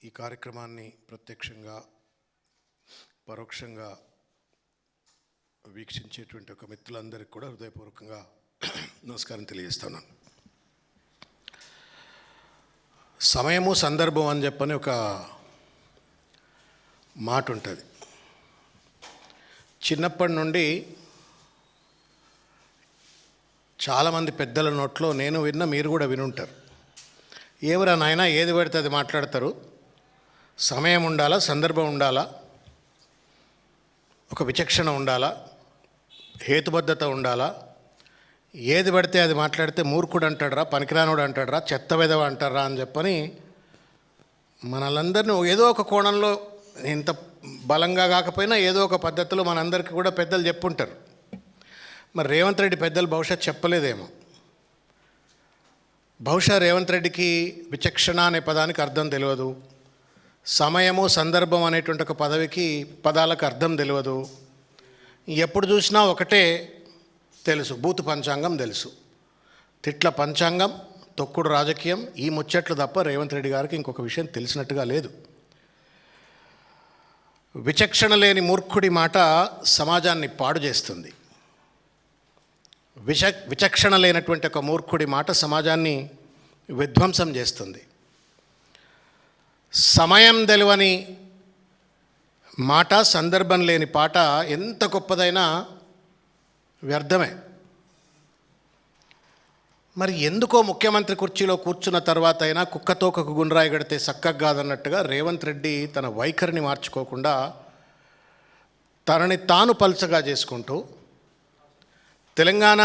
ఈ కార్యక్రమాన్ని ప్రత్యక్షంగా పరోక్షంగా వీక్షించేటువంటి ఒక మిత్రులందరికీ కూడా హృదయపూర్వకంగా నమస్కారం తెలియజేస్తున్నాను. సమయము సందర్భం అని చెప్పని ఒక మాట ఉంటుంది. చిన్నప్పటి నుండి చాలామంది పెద్దల నోట్లో నేను విన్న, మీరు కూడా వినుంటారు. ఎవరా నాయన ఏది పడితే అది మాట్లాడతారు, సమయం ఉండాలా, సందర్భం ఉండాలా, ఒక విచక్షణ ఉండాలా, హేతుబద్ధత ఉండాలా, ఏది పడితే అది మాట్లాడితే మూర్ఖుడు అంటాడరా, పనికిరానుడు అంటాడరా, చెత్త వెదవ అంటారా అని చెప్పని మనలందరినీ ఏదో ఒక కోణంలో, ఇంత బలంగా కాకపోయినా ఏదో ఒక పద్ధతిలో మనందరికీ కూడా పెద్దలు చెప్పుంటారు. మరి రేవంత్ రెడ్డి పెద్దలు బహుశా చెప్పలేదేమో. బహుశా రేవంత్ రెడ్డికి విచక్షణ అనే పదానికి అర్థం తెలియదు, సమయము సందర్భం అనేటువంటి ఒక పదాలకు అర్థం తెలియదు. ఎప్పుడు చూసినా ఒకటే తెలుసు, బూతు పంచాంగం తెలుసు, తిట్ల పంచాంగం, తొక్కుడు రాజకీయం, ఈ ముచ్చట్లు తప్ప రేవంత్ రెడ్డి గారికి ఇంకొక విషయం తెలిసినట్టుగా లేదు. విచక్షణ లేని మూర్ఖుడి మాట సమాజాన్ని పాడు చేస్తుంది. విచక్షణ లేనటువంటి ఒక మూర్ఖుడి మాట సమాజాన్ని విధ్వంసం చేస్తుంది. సమయం తెలియని మాట, సందర్భం లేని పాట ఎంత గొప్పదైనా వ్యర్థమే. మరి ఎందుకో ముఖ్యమంత్రి కుర్చీలో కూర్చున్న తర్వాత అయినా కుక్కతోకకు గుండ్రాయి గడితే చక్కగా కాదన్నట్టుగా రేవంత్ రెడ్డి తన వైఖరిని మార్చుకోకుండా తనని తాను పల్చగా చేసుకుంటూ, తెలంగాణ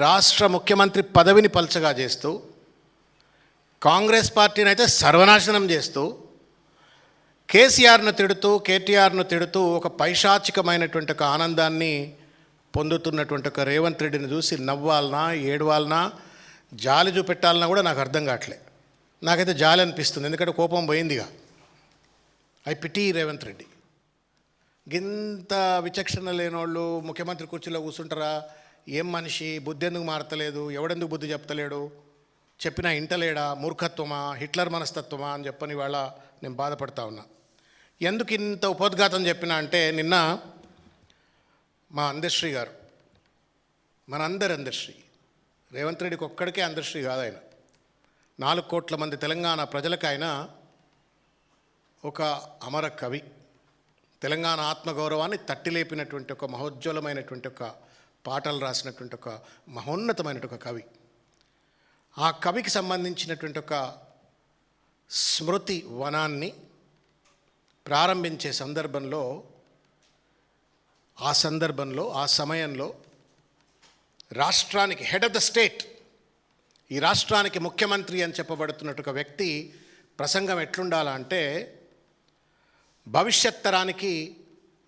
రాష్ట్ర ముఖ్యమంత్రి పదవిని పల్చగా చేస్తూ, కాంగ్రెస్ పార్టీని అయితే సర్వనాశనం చేస్తూ, కేసీఆర్ను తిడుతూ, కేటీఆర్ను తిడుతూ ఒక పైశాచికమైనటువంటి ఒక ఆనందాన్ని పొందుతున్నటువంటి ఒక రేవంత్ రెడ్డిని చూసి నవ్వాలనా, ఏడవాలనా, జాలి చూపెట్టాలన్నా కూడా నాకు అర్థం కావట్లే. నాకైతే జాలి అనిపిస్తుంది, ఎందుకంటే కోపం పోయిందిగా. I pity Revanth Reddy. గింత విచక్షణ లేనోళ్ళు ముఖ్యమంత్రి కుర్చీలో కూర్చుంటారా? ఏం మనిషి, బుద్ధి ఎందుకు మారతలేదు, ఎవడెందుకు బుద్ధి చెప్తలేడు, చెప్పినా ఇంటలేడా, మూర్ఖత్వమా, హిట్లర్ మనస్తత్వమా అని చెప్పని ఇవాళ నేను బాధపడతా ఉన్నా. ఎందుకు ఇంత ఉపోద్ఘాతం చెప్పినా అంటే, నిన్న మా అందశ్రీ గారు, మనందరి అందశ్రీ, రేవంత్ రెడ్డికి ఒక్కడికే అందశ్రీ కాదు, ఆయన 4 కోట్ల మంది తెలంగాణ ప్రజలకు ఆయన ఒక అమర కవి. తెలంగాణ ఆత్మగౌరవాన్ని తట్టిలేపినటువంటి ఒక మహోజ్వలమైనటువంటి ఒక పాటలు రాసినటువంటి ఒక మహోన్నతమైనటువంటి ఒక కవి. ఆ కవికి సంబంధించినటువంటి ఒక స్మృతి వనాన్ని ప్రారంభించే సందర్భంలో, ఆ సమయంలో రాష్ట్రానికి హెడ్ ఆఫ్ ద స్టేట్, ఈ రాష్ట్రానికి ముఖ్యమంత్రి అని చెప్పబడుతున్నట్టు ఒక వ్యక్తి ప్రసంగం ఎట్లుండాలంటే, భవిష్యత్ తరానికి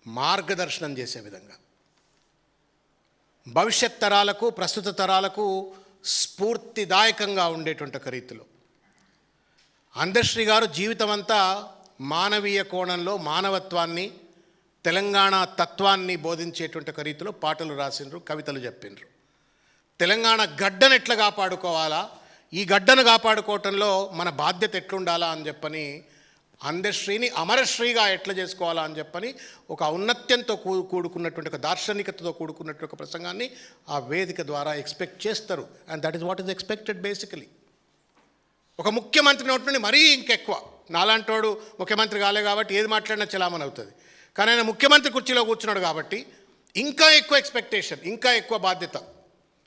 మార్గదర్శనం చేసే విధంగా, భవిష్యత్ తరాలకు, ప్రస్తుత తరాలకు స్ఫూర్తిదాయకంగా ఉండేటువంటి ఒక రీతిలో అందశ్రీ గారు జీవితం అంతా మానవీయ కోణంలో మానవత్వాన్ని, తెలంగాణ తత్వాన్ని బోధించేటువంటి ఒక రీతిలో పాటలు రాసిండ్రు, కవితలు చెప్పిండ్రు. తెలంగాణ గడ్డను ఎట్లా కాపాడుకోవాలా, ఈ గడ్డను కాపాడుకోవటంలో మన బాధ్యత ఎట్లుండాలా అని చెప్పని, అందశ్రీని అమరశ్రీగా ఎట్లా చేసుకోవాలా అని చెప్పని ఒక ఔన్నత్యంతో కూడుకున్నటువంటి ఒక దార్శనికతతో కూడుకున్నటువంటి ఒక ప్రసంగాన్ని ఆ వేదిక ద్వారా ఎక్స్పెక్ట్ చేస్తారు. And that is what is expected basically. ఒక ముఖ్యమంత్రి నోటి నుండి మరీ ఇంకెక్కువ, నాలాంటోడు ముఖ్యమంత్రి కాలే కాబట్టి ఏది మాట్లాడినా చలామణి అవుతుంది, కానీ ఆయన ముఖ్యమంత్రి కుర్చీలో కూర్చున్నాడు కాబట్టి ఇంకా ఎక్కువ ఎక్స్పెక్టేషన్, ఇంకా ఎక్కువ బాధ్యత.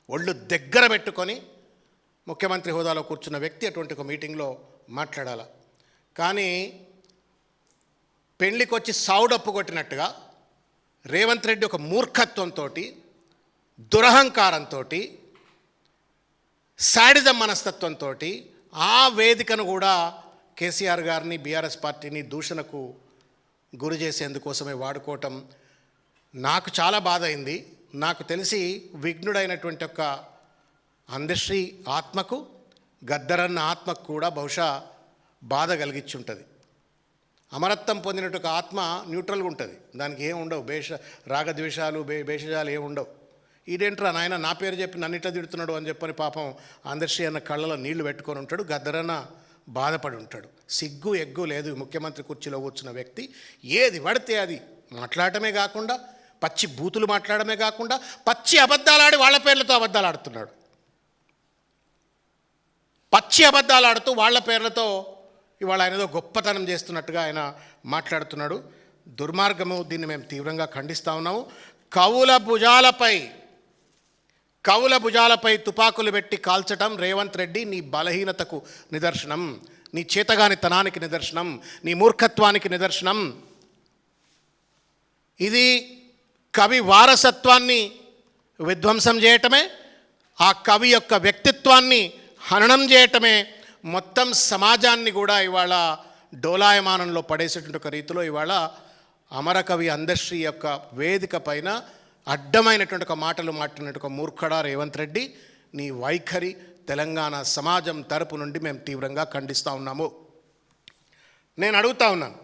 ఒళ్ళు దగ్గర పెట్టుకొని ముఖ్యమంత్రి హోదాలో కూర్చున్న వ్యక్తి అటువంటి ఒక మీటింగ్లో మాట్లాడాలి. కానీ పెళ్ళికొచ్చి సావుడప్పు కొట్టినట్టుగా రేవంత్ రెడ్డి ఒక మూర్ఖత్వంతో, దురహంకారంతో, శాడిజం మనస్తత్వంతో ఆ వేదికను కూడా కేసీఆర్ గారిని, బీఆర్ఎస్ పార్టీని దూషణకు గురి చేసేందుకోసమే వాడుకోవటం నాకు చాలా బాధ అయింది. నాకు తెలిసి విఘ్నుడైనటువంటి ఒక అందశ్రీ ఆత్మకు, గద్దరన్న ఆత్మకు కూడా బహుశా బాధ కలిగించుంటుంది. అమరత్వం పొందినట్టు ఒక ఆత్మ న్యూట్రల్గా ఉంటుంది, దానికి ఏం ఉండవు, రాగద్వేషాలు, భేషజాలు ఏమి ఉండవు. ఈడేంట్రా నాయన నా పేరు చెప్పి నన్ను ఇట్లా తిడుతున్నాడు అని చెప్పని పాపం అందశ్రీ అన్న కళ్ళలో నీళ్లు పెట్టుకొని ఉంటాడు. గద్దరన్న బాధపడి ఉంటాడు. సిగ్గు ఎగ్గు లేదు ముఖ్యమంత్రి కుర్చీలో కూర్చున్న వ్యక్తి. ఏది పడితే అది మాట్లాడటమే కాకుండా, పచ్చి బూతులు మాట్లాడమే కాకుండా, పచ్చి అబద్ధాలాడి వాళ్ళ పేర్లతో అబద్ధాలు ఆడుతున్నాడు. పచ్చి అబద్ధాలు ఆడుతూ వాళ్ళ పేర్లతో ఇవాళ ఆయన ఏదో గొప్పతనం చేస్తున్నట్టుగా ఆయన మాట్లాడుతున్నాడు. దుర్మార్గము. దీన్ని మేము తీవ్రంగా ఖండిస్తూ ఉన్నాము. కవుల భుజాలపై తుపాకులు పెట్టి కాల్చటం రేవంత్ రెడ్డి నీ బలహీనతకు నిదర్శనం, నీ చేతగానితనానికి నిదర్శనం, నీ మూర్ఖత్వానికి నిదర్శనం. ఇది కవి వారసత్వాన్ని విధ్వంసం చేయటమే, ఆ కవి యొక్క వ్యక్తిత్వాన్ని హననం చేయటమే, మొత్తం సమాజాన్ని కూడా ఇవాళ డోలాయమానంలో పడేసేటువంటి ఒక రీతిలో ఇవాళ అమరకవి అందశ్రీ యొక్క వేదిక పైన అడ్డమైనటువంటి ఒక మాటలు మాట్లాడినట్టు ఒక మూర్ఖడా రేవంత్ రెడ్డి. నీ వైఖరి తెలంగాణ సమాజం తరపు నుండి మేము తీవ్రంగా ఖండిస్తూ ఉన్నాము. నేను అడుగుతా ఉన్నాను,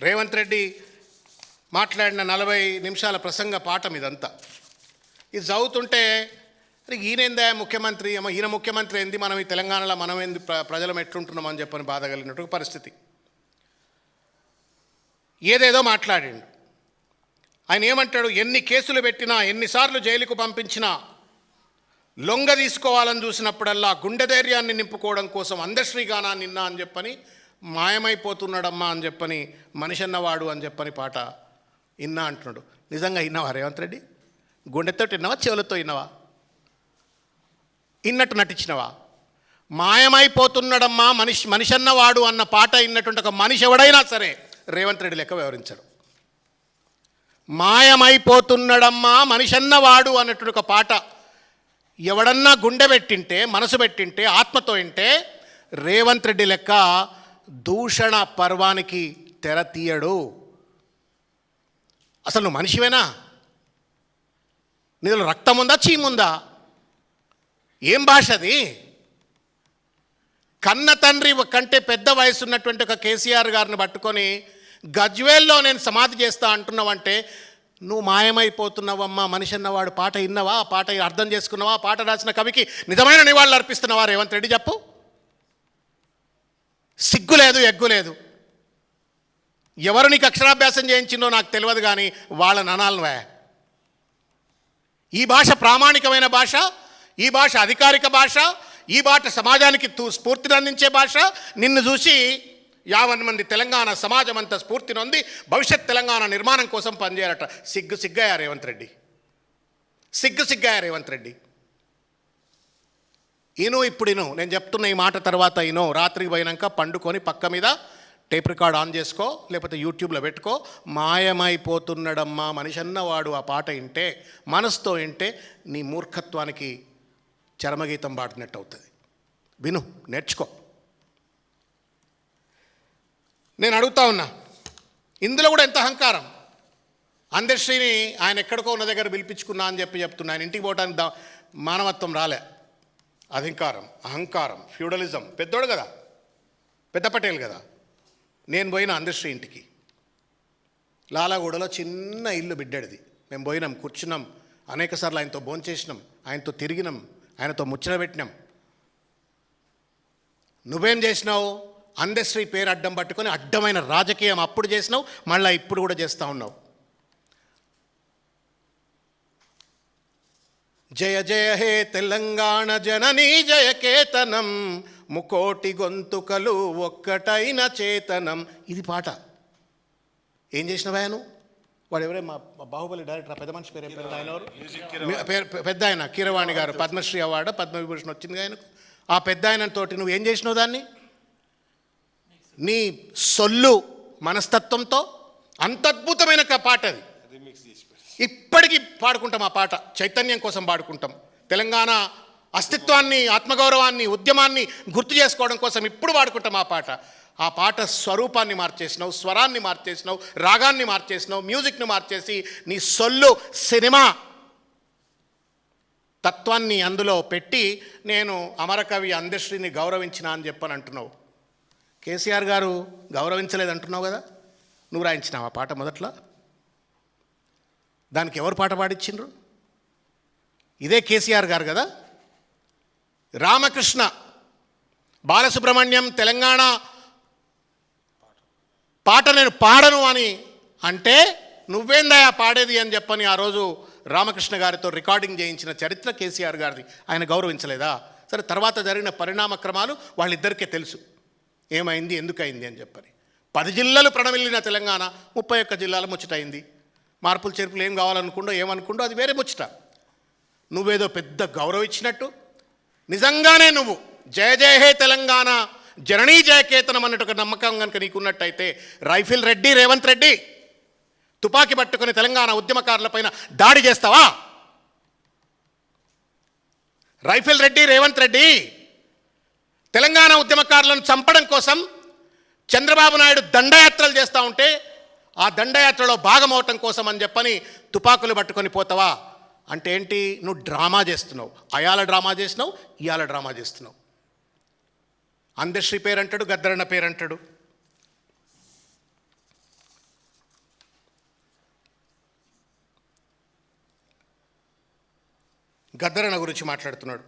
రేవంత్ రెడ్డి మాట్లాడిన 40 నిమిషాల ప్రసంగ పాఠం ఇదంతా. ఇది చదువుతుంటే ఈయనేందా ముఖ్యమంత్రి, ఈయన ముఖ్యమంత్రి ఏంది, మనం ఈ తెలంగాణలో మనం ఏంది ప్రజలం ఎట్లుంటున్నామని చెప్పని బాధ కలిగినట్టు పరిస్థితి. ఏదేదో మాట్లాడిండు. ఆయన ఏమంటాడు, ఎన్ని కేసులు పెట్టినా, ఎన్నిసార్లు జైలుకు పంపించినా, లొంగ తీసుకోవాలని చూసినప్పుడల్లా గుండె ధైర్యాన్ని నింపుకోవడం కోసం అందశ్రీగానా నిన్న అని చెప్పని, మాయమైపోతున్నాడమ్మా అని చెప్పని, మనిషన్నవాడు అని చెప్పని పాట ఇన్నా అంటున్నాడు. నిజంగా విన్నావా రేవంత్ రెడ్డి? గుండెతో విన్నావా, చెవులతో విన్నావా? ఇన్నట్టు నటించినవా? మాయమైపోతున్నాడమ్మా మనిషన్నవాడు అన్న పాట ఇన్నటువంటి ఒక మనిషి ఎవడైనా సరే రేవంత్ రెడ్డి లెక్క వ్యవహరించాడు. మాయమైపోతున్నాడమ్మా మనిషన్నవాడు అన్నటువంటి ఒక పాట ఎవడన్నా గుండె పెట్టింటే, మనసు పెట్టింటే, ఆత్మతో వింటే రేవంత్ రెడ్డి లెక్క దూషణ పర్వానికి తెర తీయడు. అసలు నువ్వు మనిషివేనా? నీలో రక్తం ఉందా, చీముందా? ఏం భాష అది? కన్న తండ్రి కంటే పెద్ద వయసు ఉన్నటువంటి ఒక కేసీఆర్ గారిని పట్టుకొని గజ్వేల్లో నేను సమాధి చేస్తా అంటున్నావంటే నువ్వు మాయమైపోతున్నావమ్మా మనిషన్నవాడు పాట విన్నావా? ఆ పాట అర్థం చేసుకున్నావా? ఆ పాట రాసిన కవికి నిజమైన నివాళులు అర్పిస్తున్నావా రేవంత్ రెడ్డి? చెప్పు. సిగ్గు లేదు, ఎగ్గు లేదు. ఎవరు నీకు అక్షరాభ్యాసం చేయించిందో నాకు తెలియదు, కానీ వాళ్ళ ననాలవే. ఈ భాష ప్రామాణికమైన భాష, ఈ భాష అధికారిక భాష, ఈ భాష సమాజానికి స్ఫూర్తిని అందించే భాష. నిన్ను చూసి 50 మంది తెలంగాణ సమాజం అంతా స్ఫూర్తి నొంది భవిష్యత్ తెలంగాణ నిర్మాణం కోసం పనిచేయాలట. సిగ్గాయా రేవంత్ రెడ్డి, సిగ్గాయా రేవంత్ రెడ్డి. ఇప్పుడు నేను చెప్తున్న ఈ మాట తర్వాత రాత్రికి పోయినాక పండుకొని పక్క మీద టేప్ రికార్డ్ ఆన్ చేసుకో, లేకపోతే యూట్యూబ్లో పెట్టుకో. మాయమైపోతున్నాడమ్మా మనిషన్నవాడు ఆ పాట వింటే, మనసుతో వింటే నీ మూర్ఖత్వానికి చరమగీతం పాడినట్టు అవుతుంది. విను, నేర్చుకో. నేను అడుగుతా ఉన్నా, ఇందులో కూడా ఎంత అహంకారం. అందశ్రీని ఆయన ఎక్కడికో ఉన్న దగ్గర పిలిపించుకున్నా అని చెప్తున్నా. ఆయన ఇంటికి పోవడానికి మానవత్వం రాలే. అహంకారం, ఫ్యూడలిజం. పెద్దోడు కదా, పెద్ద పటేల్ కదా. నేను పోయిన అందశ్రీ ఇంటికి, లాలాగూడలో చిన్న ఇల్లు బిడ్డడిది. మేము పోయినాం, కూర్చున్నాం, అనేకసార్లు ఆయనతో భోంచేసినాం, ఆయనతో తిరిగినాం, ఆయనతో ముచ్చట పెట్టినాం. నువ్వేం చేసినావు? అందశ్రీ పేరు అడ్డం పట్టుకొని అడ్డమైన రాజకీయం అప్పుడు చేసినావు, మళ్ళీ ఇప్పుడు కూడా చేస్తూ ఉన్నావు. జయ జయ హే తెలంగాణ జననీ జయ కేతనం, ముకోటి గొంతుకలు ఒక్కటైన చేతనం. ఇది పాట. ఏం చేసినవా నువ్వు? వాడు ఎవరే మా బాహుబలి డైరెక్టర్, పెద్ద మనిషి పేరు ఆయన ఎవరు? పెద్ద ఆయన కీరవాణి గారు, పద్మశ్రీ అవార్డు, పద్మవిభూషణ్ వచ్చింది ఆయనకు. ఆ పెద్ద ఆయనతోటి నువ్వు ఏం చేసినావు? దాన్ని నీ సొల్లు మనస్తత్వంతో అంత అద్భుతమైన పాట అది. ఇప్పటికీ పాడుకుంటాం ఆ పాట, చైతన్యం కోసం పాడుకుంటాం. తెలంగాణ అస్తిత్వాన్ని, ఆత్మగౌరవాన్ని, ఉద్యమాన్ని గుర్తు చేసుకోవడం కోసం ఇప్పుడు పాడుకుంటాం ఆ పాట. ఆ పాట స్వరూపాన్ని మార్చేసినావు, స్వరాన్ని మార్చేసినావు, రాగాన్ని మార్చేసినావు, మ్యూజిక్ని మార్చేసి నీ సొల్లు సినిమా తత్వాన్ని అందులో పెట్టి నేను అమరకవి అందశ్రీని గౌరవించిన అని చెప్పని అంటున్నావు. కేసీఆర్ గారు గౌరవించలేదు అంటున్నావు కదా, నువ్వు రాయించినావు ఆ పాట మొదట్లో. దానికి ఎవరు పాట పాడించిండ్రు? ఇదే కేసీఆర్ గారు కదా. రామకృష్ణ బాలసుబ్రహ్మణ్యం తెలంగాణ పాట నేను పాడను అని అంటే నువ్వేందయా పాడేది అని చెప్పని ఆ రోజు రామకృష్ణ గారితో రికార్డింగ్ చేయించిన చరిత్ర కేసీఆర్ గారిది. ఆయన గౌరవించలేదా? సరే, తర్వాత జరిగిన పరిణామక్రమాలు వాళ్ళిద్దరికీ తెలుసు, ఏమైంది ఎందుకైంది అని చెప్పని. 10 జిల్లాలు ప్రణమిల్లిన తెలంగాణ 31 జిల్లాల ముచ్చటైంది. మార్పులు చేర్పులు ఏం కావాలనుకుండో ఏమనుకుండో అది వేరే ముచ్చట. నువ్వేదో పెద్ద గౌరవం ఇచ్చినట్టు నిజంగానే నువ్వు జయ జయ హే తెలంగాణ జననీ జయకేతనం అన్నట్టు ఒక నమ్మకం కనుక నీకున్నట్టయితే రైఫిల్ రెడ్డి రేవంత్ రెడ్డి తుపాకీ పట్టుకుని తెలంగాణ ఉద్యమకారులపైన దాడి చేస్తావా? రైఫిల్ రెడ్డి రేవంత్ రెడ్డి తెలంగాణ ఉద్యమకారులను చంపడం కోసం చంద్రబాబు నాయుడు దండయాత్రలు చేస్తూ ఉంటే ఆ దండయాత్రలో భాగమవటం కోసం అని చెప్పని తుపాకులు పట్టుకొని పోతావా? అంటే ఏంటి? నువ్వు డ్రామా చేస్తున్నావు. అయాల డ్రామా చేసినావు, ఇయాల డ్రామా చేస్తున్నావు. అందశ్రీ పేరంటాడు, గద్దరన్న పేరంటాడు. గద్దరన్న గురించి మాట్లాడుతున్నాడు.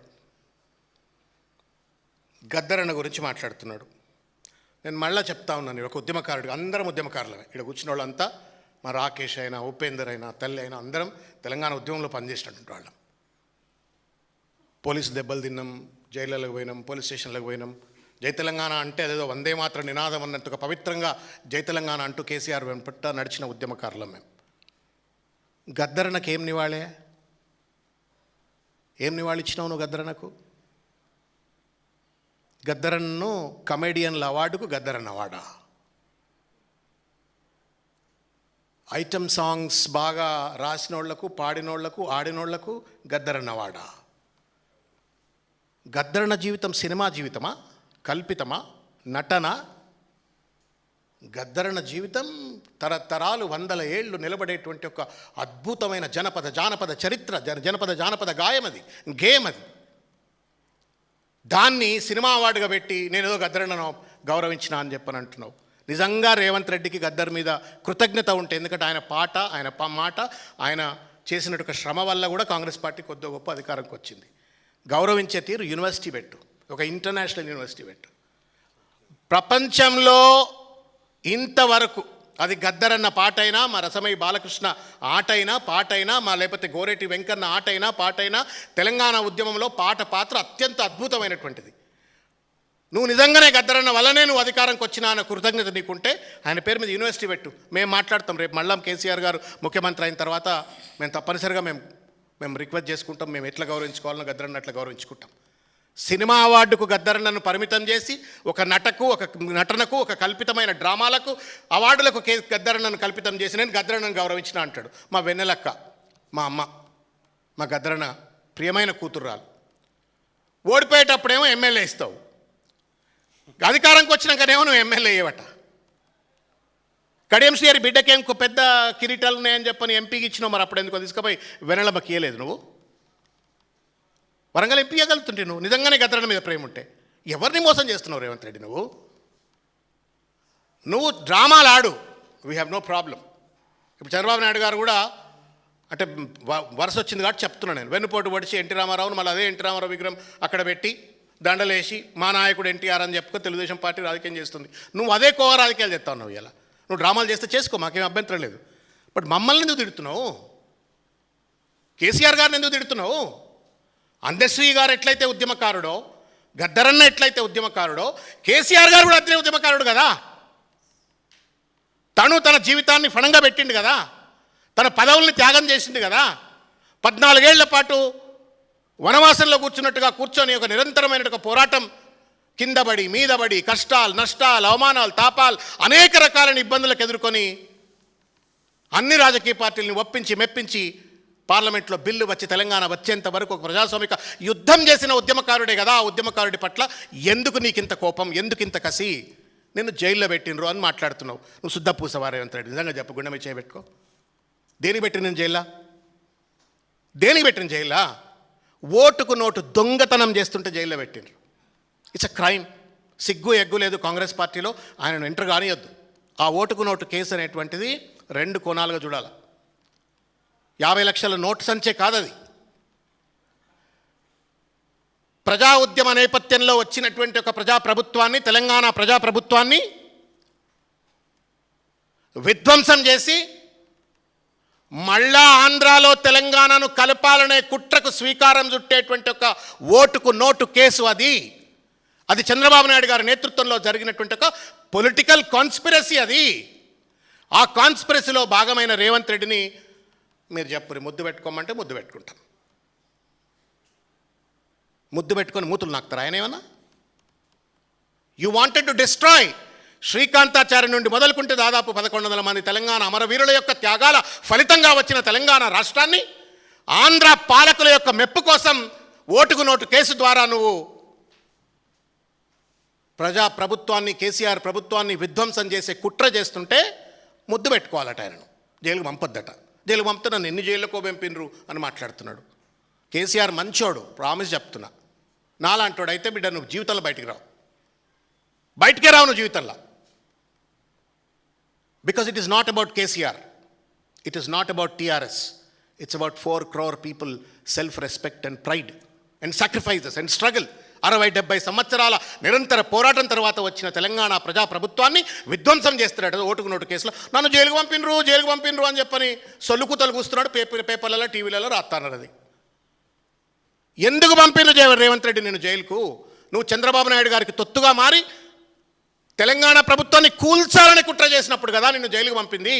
నేను మళ్ళీ చెప్తా ఉన్నాను, ఒక ఉద్యమకారుడు, అందరం ఉద్యమకారులమే. ఇక్కడ కూర్చున్న వాళ్ళంతా మా రాకేష్ అయినా, ఉపేందర్ అయినా, తల్లి అయినా అందరం తెలంగాణ ఉద్యమంలో పనిచేసినటువంటి వాళ్ళం. పోలీసు దెబ్బలు తిన్నాం, జైళ్ళకు పోయినాం, పోలీస్ స్టేషన్లకు పోయినాం. జై తెలంగాణ అంటే అదేదో వందే మాత్రం నినాదం అన్నట్టుగా పవిత్రంగా జై తెలంగాణ అంటూ కేసీఆర్ వెంపట నడిచిన ఉద్యమకారులం మేము. గద్దరన్నకి ఏం నివాళే? ఏం నివాళి ఇచ్చినావు నువ్వు గద్దరన్నకు? గద్దరన్ను కమెడియన్ల అవార్డుకు గద్దరన్న అవార్డా? ఐటమ్ సాంగ్స్ బాగా రాసినోళ్లకు, పాడినోళ్లకు, ఆడినోళ్లకు గద్దరన్న అవార్డా? గద్దరన్న జీవితం సినిమా జీవితమా, కల్పితమా, నటన? గద్దరన్న జీవితం తరతరాలు 100 ఏళ్ళు నిలబడేటువంటి ఒక అద్భుతమైన జానపద చరిత్ర, జానపద గాయం, అది గేమ్. అది దాన్ని సినిమా అవార్డుగా పెట్టి నేనేదో గద్దరన్నను గౌరవించిన అని చెప్పని అంటున్నావు. నిజంగా రేవంత్ రెడ్డికి గద్దర్ మీద కృతజ్ఞత ఉంటే, ఎందుకంటే ఆయన పాట, ఆయన మాట, ఆయన చేసినట్టు శ్రమ వల్ల కూడా కాంగ్రెస్ పార్టీ కొద్దిగా గొప్ప అధికారంకి వచ్చింది. గౌరవించే తీరు యూనివర్సిటీ పెట్టు, ఒక ఇంటర్నేషనల్ యూనివర్సిటీ పెట్టు. ప్రపంచంలో ఇంతవరకు అది గద్దరన్న పాటైనా, మా రసమై బాలకృష్ణ ఆటైనా పాటైనా, మా లేకపోతే గోరేటి వెంకన్న ఆటైనా పాటైనా, తెలంగాణ ఉద్యమంలో పాత్ర అత్యంత అద్భుతమైనటువంటిది. నువ్వు నిజంగానే గద్దరన్న వల్లనే నువ్వు అధికారంకి వచ్చినా అన్న కృతజ్ఞత నీకుంటే ఆయన పేరు మీద యూనివర్సిటీ పెట్టు. మేము మాట్లాడతాం. రేపు మళ్ళా కేసీఆర్ గారు ముఖ్యమంత్రి అయిన తర్వాత మేము తప్పనిసరిగా మేము రిక్వెస్ట్ చేసుకుంటాం. మేము ఎట్లా గౌరవించుకోవాలనో గద్దరన్న అట్లా గౌరవించుకుంటాం. సినిమా అవార్డుకు గద్దరన్నను పరిమితం చేసి ఒక నటనకు, ఒక కల్పితమైన డ్రామాలకు, అవార్డులకు గద్దరన్నను కల్పితం చేసి నేను గద్దరన్నను గౌరవించిన అంటాడు. మా వెన్నెలక్క, మా అమ్మ, మా గద్దరన్న ప్రియమైన కూతుర్రాలు. ఓడిపోయేటప్పుడేమో ఎమ్మెల్యే ఇస్తావు, అధికారంకి వచ్చినాకనేమో నువ్వు ఎమ్మెల్యే అయ్యేవట. కడియం శ్రీహరి బిడ్డకేం పెద్ద కిరీటాలు ఉన్నాయని చెప్పని ఎంపీకి ఇచ్చినావు. మరి అప్పుడు ఎందుకో తీసుకుపోయి వెన్నెలమ్మకి ఇయ్యలేదు నువ్వు? వరంగల్ ఎంపీ ఇవ్వగలుగుతుంటే నువ్వు నిజంగానే గద్దరన్న మీద ప్రేమ ఉంటే. ఎవరిని మోసం చేస్తున్నావు రేవంత్ రెడ్డి? నువ్వు డ్రామాలు ఆడు, వీ హ్యావ్ నో ప్రాబ్లం. ఇప్పుడు చంద్రబాబు నాయుడు గారు కూడా అంటే వరుస వచ్చింది కాబట్టి చెప్తున్నాను నేను. వెన్నుపోటు పడిచి ఎన్టీ రామారావును మళ్ళీ అదే ఎన్టీ రామారావు విగ్రహం అక్కడ పెట్టి దండలేసి మా నాయకుడు ఎన్టీఆర్ అని చెప్పుకో తెలుగుదేశం పార్టీ రాజకీయం చేస్తుంది. నువ్వు అదే కోవ రాజకీయాలు చేస్తా ఉన్నావు. ఇలా నువ్వు డ్రామాలు చేస్తే చేసుకో, మాకేం అభ్యంతరం లేదు. బట్ మమ్మల్ని ఎందుకు తిడుతున్నావు? కేసీఆర్ గారిని ఎందుకు తిడుతున్నావు? అందశ్రీ గారు ఎట్లయితే ఉద్యమకారుడో, గద్దరన్న ఎట్లయితే ఉద్యమకారుడో, కేసీఆర్ గారు కూడా అట్లే ఉద్యమకారుడు కదా. తన జీవితాన్ని ఫణంగా పెట్టిండు కదా, తన పదవుల్ని త్యాగం చేసిండు కదా. 14 ఏళ్ల పాటు వనవాసంలో కూర్చొని ఒక నిరంతరమైన ఒక పోరాటం, కిందబడి మీదబడి కష్టాలు, నష్టాలు, అవమానాలు, తాపాలు, అనేక రకాలైన ఇబ్బందులకు ఎదుర్కొని అన్ని రాజకీయ పార్టీలను ఒప్పించి మెప్పించి పార్లమెంట్లో బిల్లు వచ్చి తెలంగాణ వచ్చేంత వరకు ఒక ప్రజాస్వామిక యుద్ధం చేసిన ఉద్యమకారుడే కదా. ఆ ఉద్యమకారుడి పట్ల ఎందుకు నీకింత కోపం, ఎందుకింత కసి? నిన్ను జైల్లో పెట్టినరు అని మాట్లాడుతున్నావు. నువ్వు శుద్ధ పూసవా రేవంత్ రెడ్డి? నిజంగా చెప్పు, గుండె మీద చేయబెట్టుకో. దేనికి పెట్టిన నేను జైల్లో? దేనికి పెట్టిన జైల్లో? ఓటుకు నోటు దొంగతనం చేస్తుంటే జైల్లో పెట్టినరు. It's a crime. సిగ్గు ఎగ్గు లేదు కాంగ్రెస్ పార్టీలో. ఆయనను ఎంటర్ కానియొద్దు. ఆ ఓటుకు నోటు కేసు అనేటువంటిది 2 కోణాలుగా చూడాలి. 50 లక్షల నోటు సంచే కాదది. ప్రజా ఉద్యమ నేపథ్యంలో వచ్చినటువంటి ఒక ప్రజాప్రభుత్వాన్ని, తెలంగాణ ప్రజాప్రభుత్వాన్ని విధ్వంసం చేసి మళ్ళా ఆంధ్రాలో తెలంగాణను కలపాలనే కుట్రకు స్వీకారం చుట్టేటువంటి ఒక ఓటుకు నోటు కేసు అది చంద్రబాబు నాయుడు గారి నేతృత్వంలో జరిగినటువంటి ఒక పొలిటికల్ కాన్స్పిరసీ. ఆ కాన్స్పిరసీలో భాగమైన రేవంత్ రెడ్డిని మీరు చెప్పురి ముద్దు పెట్టుకోమంటే ముద్దు పెట్టుకుంటాం. ముద్దు పెట్టుకొని మూతులు నాకుతారు ఆయన ఏమన్నా? You wanted to destroy Srikantachary నుండి మొదలుకుంటే దాదాపు 1100 మంది తెలంగాణ అమరవీరుల యొక్క త్యాగాల ఫలితంగా వచ్చిన తెలంగాణ రాష్ట్రాన్ని ఆంధ్ర పాలకుల యొక్క మెప్పు కోసం ఓటుకు నోటు కేసు ద్వారా నువ్వు ప్రజాప్రభుత్వాన్ని, కేసీఆర్ ప్రభుత్వాన్ని విధ్వంసం చేసే కుట్ర చేస్తుంటే ముద్దు పెట్టుకోవాలట ఆయనను. జైలుకు పంపొద్దట. జైలుకు పంపితే నన్ను ఎన్ని జైళ్ళకో పంపినరు అని మాట్లాడుతున్నాడు. కేసీఆర్ మంచోడు, ప్రామిస్ చెప్తున్నా. నాలాంటోడు అయితే బిడ్డ నువ్వు జీవితంలో బయటికి రావు నువ్వు జీవితంలో. Because it is not about KCR. It is not about TRS. It's about 4 crore people, self-respect and pride and sacrifices and struggle. 60-70 సంవత్సరాల నిరంతర పోరాటం తర్వాత వచ్చిన తెలంగాణ ప్రజాప్రభుత్వాన్ని విధ్వంసం చేస్తున్నాడు ఓటుకు నోటు కేసులో. నన్ను జైలుకు పంపినరు అని చెప్పని సొల్లుకు తలుగుస్తున్నాడు. పేపర్లలో, టీవీలలో రాస్తున్నారు. అది ఎందుకు పంపినరు రేవంత్ రెడ్డి నేను జైలుకు? నువ్వు చంద్రబాబు నాయుడు గారికి తొత్తుగా మారి తెలంగాణ ప్రభుత్వాన్ని కూల్చాలని కుట్ర చేసినప్పుడు కదా నిన్ను జైలుకు పంపింది.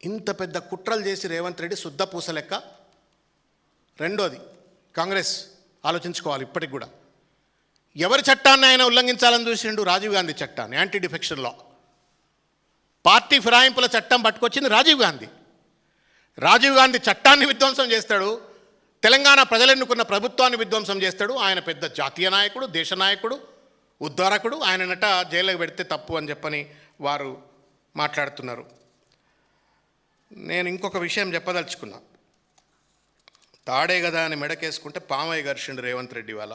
ఇంత పెద్ద కుట్రలు చేసి రేవంత్ రెడ్డి శుద్ధ పూస లెక్క. రెండోది, కాంగ్రెస్ ఆలోచించుకోవాలి ఇప్పటికి కూడా. ఎవరి చట్టాన్ని ఆయన ఉల్లంఘించాలని చూసిండు? రాజీవ్ గాంధీ చట్టాన్ని, యాంటీ డిఫెక్షన్ లా. పార్టీ ఫిరాయింపుల చట్టం పట్టుకొచ్చింది రాజీవ్ గాంధీ. రాజీవ్ గాంధీ చట్టాన్ని విధ్వంసం చేస్తాడు, తెలంగాణ ప్రజలు ఎన్నుకున్న ప్రభుత్వాన్ని విధ్వంసం చేస్తాడు. ఆయన పెద్ద జాతీయ నాయకుడు, దేశ నాయకుడు, ఉద్ధారకుడు. ఆయననట జైలుకి పెడితే తప్పు అని చెప్పని వారు మాట్లాడుతున్నారు. నేను ఇంకొక విషయం చెప్పదలుచుకున్నా. తాడే కదా అని మెడకేసుకుంటే పామయ్య గర్షిండు రేవంత్ రెడ్డి వాళ్ళ.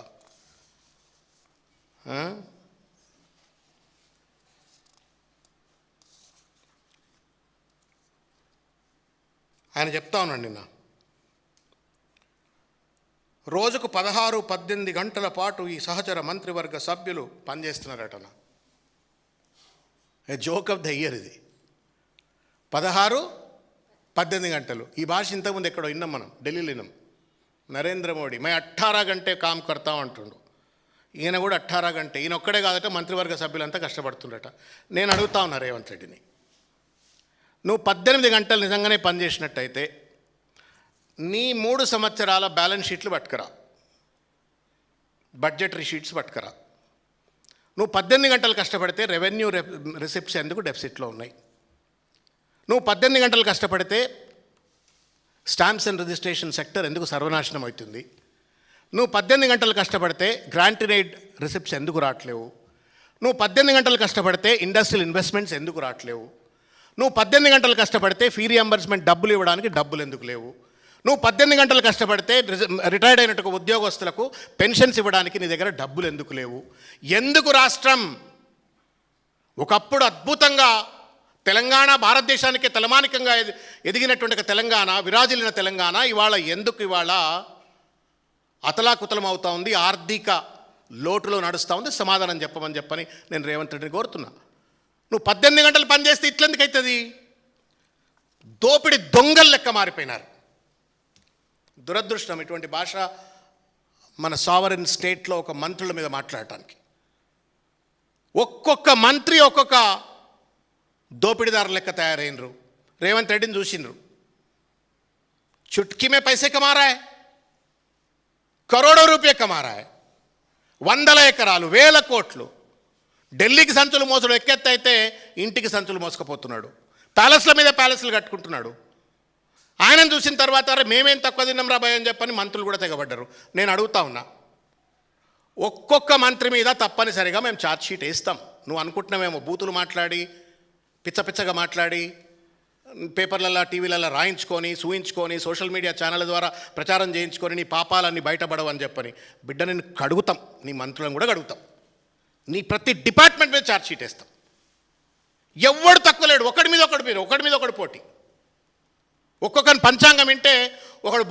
ఆయన చెప్తా ఉన్నాడు నిన్న, రోజుకు 16-18 గంటల పాటు ఈ సహచర మంత్రివర్గ సభ్యులు పనిచేస్తున్నారటన. A joke of the year ఇది. 16-18 గంటలు. ఈ భాష ఇంతకుముందు ఎక్కడో విన్నాం మనం, ఢిల్లీలో విన్నాం. నరేంద్ర మోడీ మే 18 గంటే కామ్ కర్తా అంటుండు. ఈయన కూడా 18 గంటే. ఈయన ఒక్కడే కాదట, మంత్రివర్గ సభ్యులంతా కష్టపడుతుండట. నేను అడుగుతా ఉన్నా రేవంత్ రెడ్డిని, నువ్వు 18 గంటలు నిజంగానే పనిచేసినట్టయితే నీ 3 సంవత్సరాల బ్యాలెన్స్ షీట్లు పట్టుకురా, బడ్జెటరీ షీట్స్ పట్టుకురా. నువ్వు 18 గంటలు కష్టపడితే రెవెన్యూ రిసిప్ట్స్ ఎందుకు డెఫిసిట్లో ఉన్నాయి? నువ్వు 18 గంటలు కష్టపడితే స్టాంప్స్ అండ్ రిజిస్ట్రేషన్ సెక్టర్ ఎందుకు సర్వనాశనం అవుతుంది? నువ్వు 18 గంటలు కష్టపడితే గ్రాంట్ ఇన్ ఎయిడ్ రిసిప్ట్స్ ఎందుకు రావట్లేవు? నువ్వు 18 గంటలు కష్టపడితే ఇండస్ట్రియల్ ఇన్వెస్ట్మెంట్స్ ఎందుకు రావట్లేవు? నువ్వు 18 గంటలు కష్టపడితే ఫీ రియంబర్స్మెంట్ డబ్బులు ఇవ్వడానికి డబ్బులు ఎందుకు లేవు? నువ్వు 18 గంటలు కష్టపడితే రిటైర్డ్ అయినట్టు ఉద్యోగస్తులకు పెన్షన్స్ ఇవ్వడానికి నీ దగ్గర డబ్బులు ఎందుకు లేవు? ఎందుకు రాష్ట్రం ఒకప్పుడు అద్భుతంగా తెలంగాణ భారతదేశానికి తలమానికంగా ఎదిగినటువంటి తెలంగాణ, విరాజిల్లిన తెలంగాణ ఇవాళ అతలాకుతలం అవుతూ ఉంది, ఆర్థిక లోటులో నడుస్తూ ఉంది? సమాధానం చెప్పమని నేను రేవంత్ రెడ్డిని కోరుతున్నా. నువ్వు 18 గంటలు పనిచేస్తే ఇట్లెందుకు అవుతుంది? దోపిడి దొంగలు లెక్క మారిపోయినారు. దురదృష్టం ఇటువంటి భాష మన సావరెన్ స్టేట్లో ఒక మంత్రుల మీద మాట్లాడటానికి. ఒక్కొక్క మంత్రి ఒక్కొక్క దోపిడీదారు లెక్క తయారైనరు. రేవంత్ రెడ్డిని చూసినరు, चुटकी में पैसे कमा रहा है, करोड़ों रुपये कमा रहा है, 100 ఎకరాలు 1000 కోట్లు. ఢిల్లీకి సంచులు మోసడు ఎక్కెత్తైతే ఇంటికి సంచులు మోసుకుపోతున్నాడు. ప్యాలెస్ల మీద ప్యాలెస్లు కట్టుకుంటున్నాడు. ఆయనను చూసిన తర్వాత అరే మేమేం తక్కువ తిన్నాం రాబాయ్ అని చెప్పని మంత్రులు కూడా తెగబడ్డారు. నేను అడుగుతా ఉన్నా, ఒక్కొక్క మంత్రి మీద తప్పనిసరిగా మేము ఛార్జ్ షీట్ వేస్తాం. నువ్వు అనుకుంటున్నామేమో బూతులు మాట్లాడి పిచ్చగా మాట్లాడి పేపర్లలో టీవీలలో రాయించుకొని చూయించుకొని సోషల్ మీడియా ఛానళ్ళ ద్వారా ప్రచారం చేయించుకొని నీ పాపాలన్నీ బయటపడవని చెప్పని. బిడ్డ నేను కడుగుతాం, నీ మంత్రులను కూడా కడుగుతాం, నీ ప్రతి డిపార్ట్మెంట్ మీద ఛార్జ్ షీట్ వేస్తాం. ఎవడు తక్కువ లేడు, ఒకడి మీద ఒకటి పోటీ, ఒక్కొక్కరిని పంచాంగం వింటే ఒకడు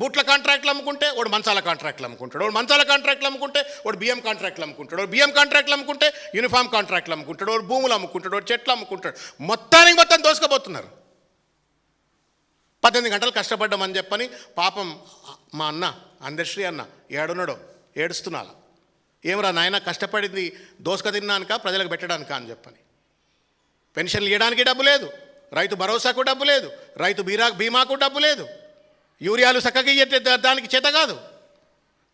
బూట్ల కాంట్రాక్ట్లు అమ్ముకుంటే వాడు మంచాల కాంట్రాక్ట్లు అమ్ముకుంటాడు, వాడు మంచాల కాంట్రాక్ట్లు అమ్ముకుంటే వాడు బియ్యం కాంట్రాక్ట్లు అమ్ముకుంటాడు, వాడు బియ్యం కాంట్రాక్ట్లు అమ్ముకుంటే యూనిఫామ్ కాంట్రాక్ట్లు అమ్ముకుంటాడు, వాడు భూములు అమ్ముకుంటాడు, వాడు చెట్లు అమ్ముకుంటాడు. మొత్తం దోసుకుపోతున్నారు. 18 గంటలు కష్టపడ్డామని చెప్పని పాపం మా అన్న అందశ్రీ అన్న ఏడున్నాడో ఏడుస్తున్నాలా, ఏమరా నాయన కష్టపడింది దోసుక తిన్నానుక ప్రజలకు పెట్టడానిక అని చెప్పని. పెన్షన్లు ఇవ్వడానికి డబ్బు లేదు, రైతు భరోసాకు డబ్బు లేదు, రైతు బీమాకు డబ్బు లేదు, యూరియాలు చక్కగా ఇయ్యే దానికి చేత కాదు,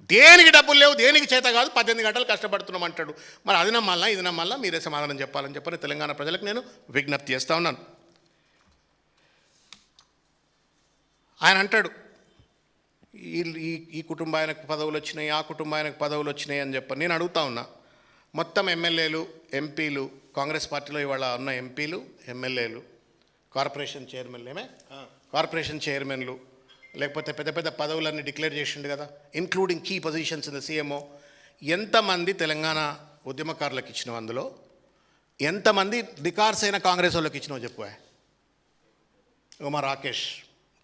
దేనికి డబ్బులు లేవు, దేనికి చేత కాదు. 18 గంటలు కష్టపడుతున్నాం అంటాడు. మరి అది నమ్మాలా ఇది నమ్మాలా, మీరే సమాధానం చెప్పాలని చెప్పని తెలంగాణ ప్రజలకు నేను విజ్ఞప్తి చేస్తూ ఉన్నాను. ఆయన అంటాడు ఈ కుటుంబానికి పదవులు వచ్చినాయి, ఆ కుటుంబానికి పదవులు వచ్చినాయి అని చెప్పని. నేను అడుగుతా ఉన్నా, మొత్తం ఎమ్మెల్యేలు ఎంపీలు కాంగ్రెస్ పార్టీలో ఇవాళ ఉన్న ఎంపీలు ఎమ్మెల్యేలు కార్పొరేషన్ చైర్మన్లు లేకపోతే పెద్ద పెద్ద పదవులన్నీ డిక్లేర్ చేసిండు కదా, including key positions in the CMO. ఎంతమంది తెలంగాణ ఉద్యమకారులకు ఇచ్చినావు, అందులో ఎంతమంది రికార్డ్స్ అయిన కాంగ్రెస్ వాళ్ళకి ఇచ్చినావు చెప్పు. మా రాకేష్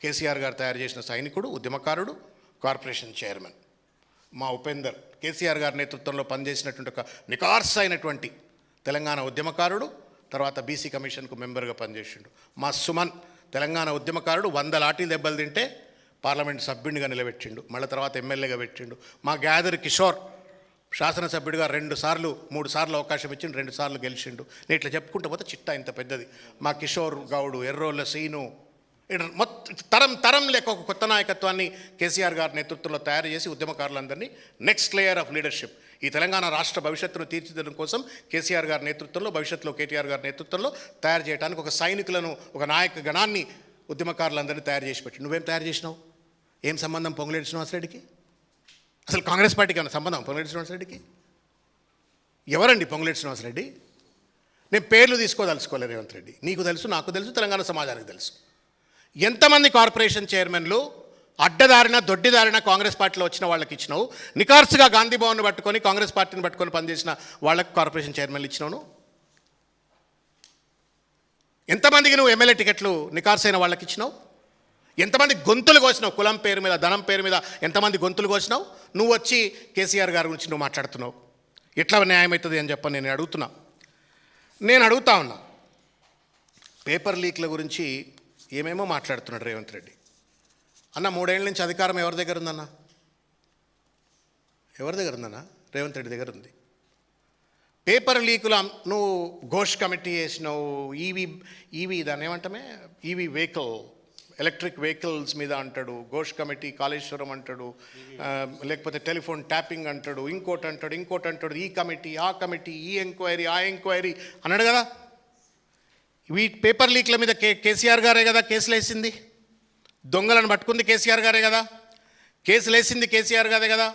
కేసీఆర్ గారు తయారు చేసిన సైనికుడు, ఉద్యమకారుడు, కార్పొరేషన్ చైర్మన్. మా ఉపేందర్ కేసీఆర్ గారి నేతృత్వంలో పనిచేసినటువంటి ఒక నికార్స్ అయినటువంటి తెలంగాణ ఉద్యమకారుడు, తర్వాత బీసీ కమిషన్కు మెంబర్గా పనిచేసిండు. మా సుమన్ తెలంగాణ ఉద్యమకారుడు, 100 లాఠీలు దెబ్బలు తింటే పార్లమెంట్ సభ్యునిగా నిలబెట్టిండు, మళ్ళీ తర్వాత ఎమ్మెల్యేగా పెట్టిండు. మా గ్యాదర్ కిషోర్ శాసనసభ్యుడిగా 3 సార్లు అవకాశం ఇచ్చిండు, 2 సార్లు గెలిచిండు. నేను ఇట్లా చెప్పుకుంటూ పోతే చిట్టా ఇంత పెద్దది. మా కిషోర్ గౌడు, ఎర్రోళ్ళ సీను, తరం లేక ఒక కొత్త నాయకత్వాన్ని కేసీఆర్ గారి నేతృత్వంలో తయారు చేసి ఉద్యమకారులందరినీ నెక్స్ట్ లేయర్ ఆఫ్ లీడర్షిప్, ఈ తెలంగాణ రాష్ట్ర భవిష్యత్తును తీర్చిదిద్దడం కోసం కేసీఆర్ గారి నేతృత్వంలో, భవిష్యత్తులో కేటీఆర్ గారి నేతృత్వంలో తయారు చేయడానికి ఒక సైనికులను, ఒక నాయక గణాన్ని, ఉద్యమకారులందరినీ తయారు చేసి పెట్టి. నువ్వేం తయారు చేసినావు? ఏం సంబంధం పొంగులేటి శ్రీనివాసరెడ్డికి? అసలు కాంగ్రెస్ పార్టీకి ఏమైనా సంబంధం పొంగులేటి శ్రీనివాసరెడ్డికి? ఎవరండి పొంగులేటి శ్రీనివాసరెడ్డి? నేను పేర్లు తీసుకోదలుచుకోలేదు రేవంత్ రెడ్డి. నీకు తెలుసు, నాకు తెలుసు, తెలంగాణ సమాజానికి తెలుసు. ఎంతమంది కార్పొరేషన్ చైర్మన్లు అడ్డదారిన దొడ్డిదారిన కాంగ్రెస్ పార్టీలో వచ్చిన వాళ్ళకి ఇచ్చినావు? నికార్సుగా గాంధీ భవన్ పట్టుకొని కాంగ్రెస్ పార్టీని పట్టుకొని పనిచేసిన వాళ్ళకి కార్పొరేషన్ చైర్మన్లు ఇచ్చినావు? ఎంతమందికి నువ్వు ఎమ్మెల్యే టికెట్లు నికార్సైన వాళ్ళకి ఇచ్చినావు? ఎంతమంది గొంతులు కోసినావు? కులం పేరు మీద, ధనం పేరు మీద ఎంతమంది గొంతులు కోసినావు? నువ్వు వచ్చి కేసీఆర్ గారి గురించి నువ్వు మాట్లాడుతున్నావు. ఎట్లా న్యాయం అవుతుంది అని చెప్పని నేను అడుగుతా ఉన్నా. పేపర్ లీక్ల గురించి ఏమేమో మాట్లాడుతున్నాడు రేవంత్ రెడ్డి. అన్న 3 ఏళ్ళ నుంచి అధికారం ఎవరి దగ్గర ఉందన్న? రేవంత్ రెడ్డి దగ్గర ఉంది. పేపర్ లీకులు నువ్వు ఘోష్ కమిటీ వేసినావు, ఈవీ దాన్ని ఏమంటామే, ఈవీ ఎలక్ట్రిక్ వెహికల్స్ మీద అంటాడు, ఘోష్ కమిటీ కాళేశ్వరం అంటాడు, లేకపోతే టెలిఫోన్ ట్యాపింగ్ అంటాడు, ఇంకోటి అంటాడు, ఈ కమిటీ ఆ కమిటీ, ఈ ఎంక్వైరీ అన్నాడు కదా. పేపర్ లీక్ల మీద కేసీఆర్ గారే కదా కేసులు వేసింది, దొంగలను పట్టుకుంది కేసీఆర్ గారే కదా, కేసులు వేసింది కేసీఆర్ గారే కదా,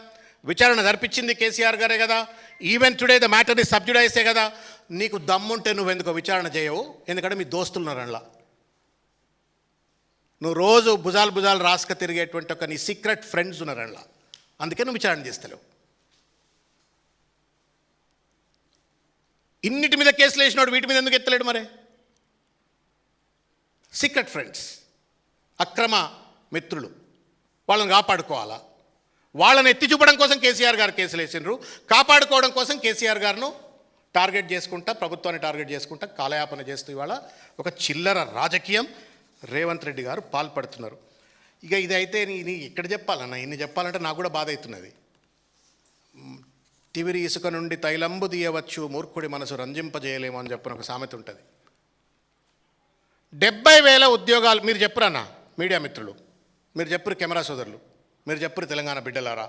విచారణ జరిపించింది కేసీఆర్ గారే కదా. Even today the matter is సబ్జుడైజే కదా. నీకు దమ్ముంటే నువ్వు ఎందుకో విచారణ చేయవు? ఎందుకంటే మీ దోస్తులు ఉన్నారు అందులో. నువ్వు రోజు భుజాలు రాసుక తిరిగేటువంటి ఒక నీ సీక్రెట్ ఫ్రెండ్స్ ఉన్నారు అందులో. అందుకే నువ్వు విచారణ చేస్తలేవు. ఇన్నిటి మీద కేసులు వేసినాడు, వీటి మీద ఎందుకు ఎత్తలేడు? మరి సీక్రెట్ ఫ్రెండ్స్, అక్రమ మిత్రులు, వాళ్ళని కాపాడుకోవాలా? వాళ్ళని ఎత్తి చూపడం కోసం కేసీఆర్ గారు కేసులు వేసిండ్రు, కాపాడుకోవడం కోసం కేసీఆర్ గారును టార్గెట్ చేసుకుంటా, ప్రభుత్వాన్ని టార్గెట్ చేసుకుంటా కాలయాపన చేస్తూ ఇవాళ ఒక చిల్లర రాజకీయం రేవంత్ రెడ్డి గారు పాల్పడుతున్నారు. ఇక ఇదైతే నీ ఎక్కడ చెప్పాలన్నా? ఇన్ని చెప్పాలంటే నాకు కూడా బాధ అవుతున్నది. తివిరి ఇసుక నుండి తైలంబు తీయవచ్చు, మూర్ఖుడి మనసు రంజింపజేయలేము అని చెప్పిన ఒక సామెత ఉంటుంది. 70,000 ఉద్యోగాలు మీరు చెప్పురన్నా, మీడియా మిత్రులు మీరు చెప్పురు, కెమెరా సోదరులు మీరు చెప్పురు, తెలంగాణ బిడ్డలారా,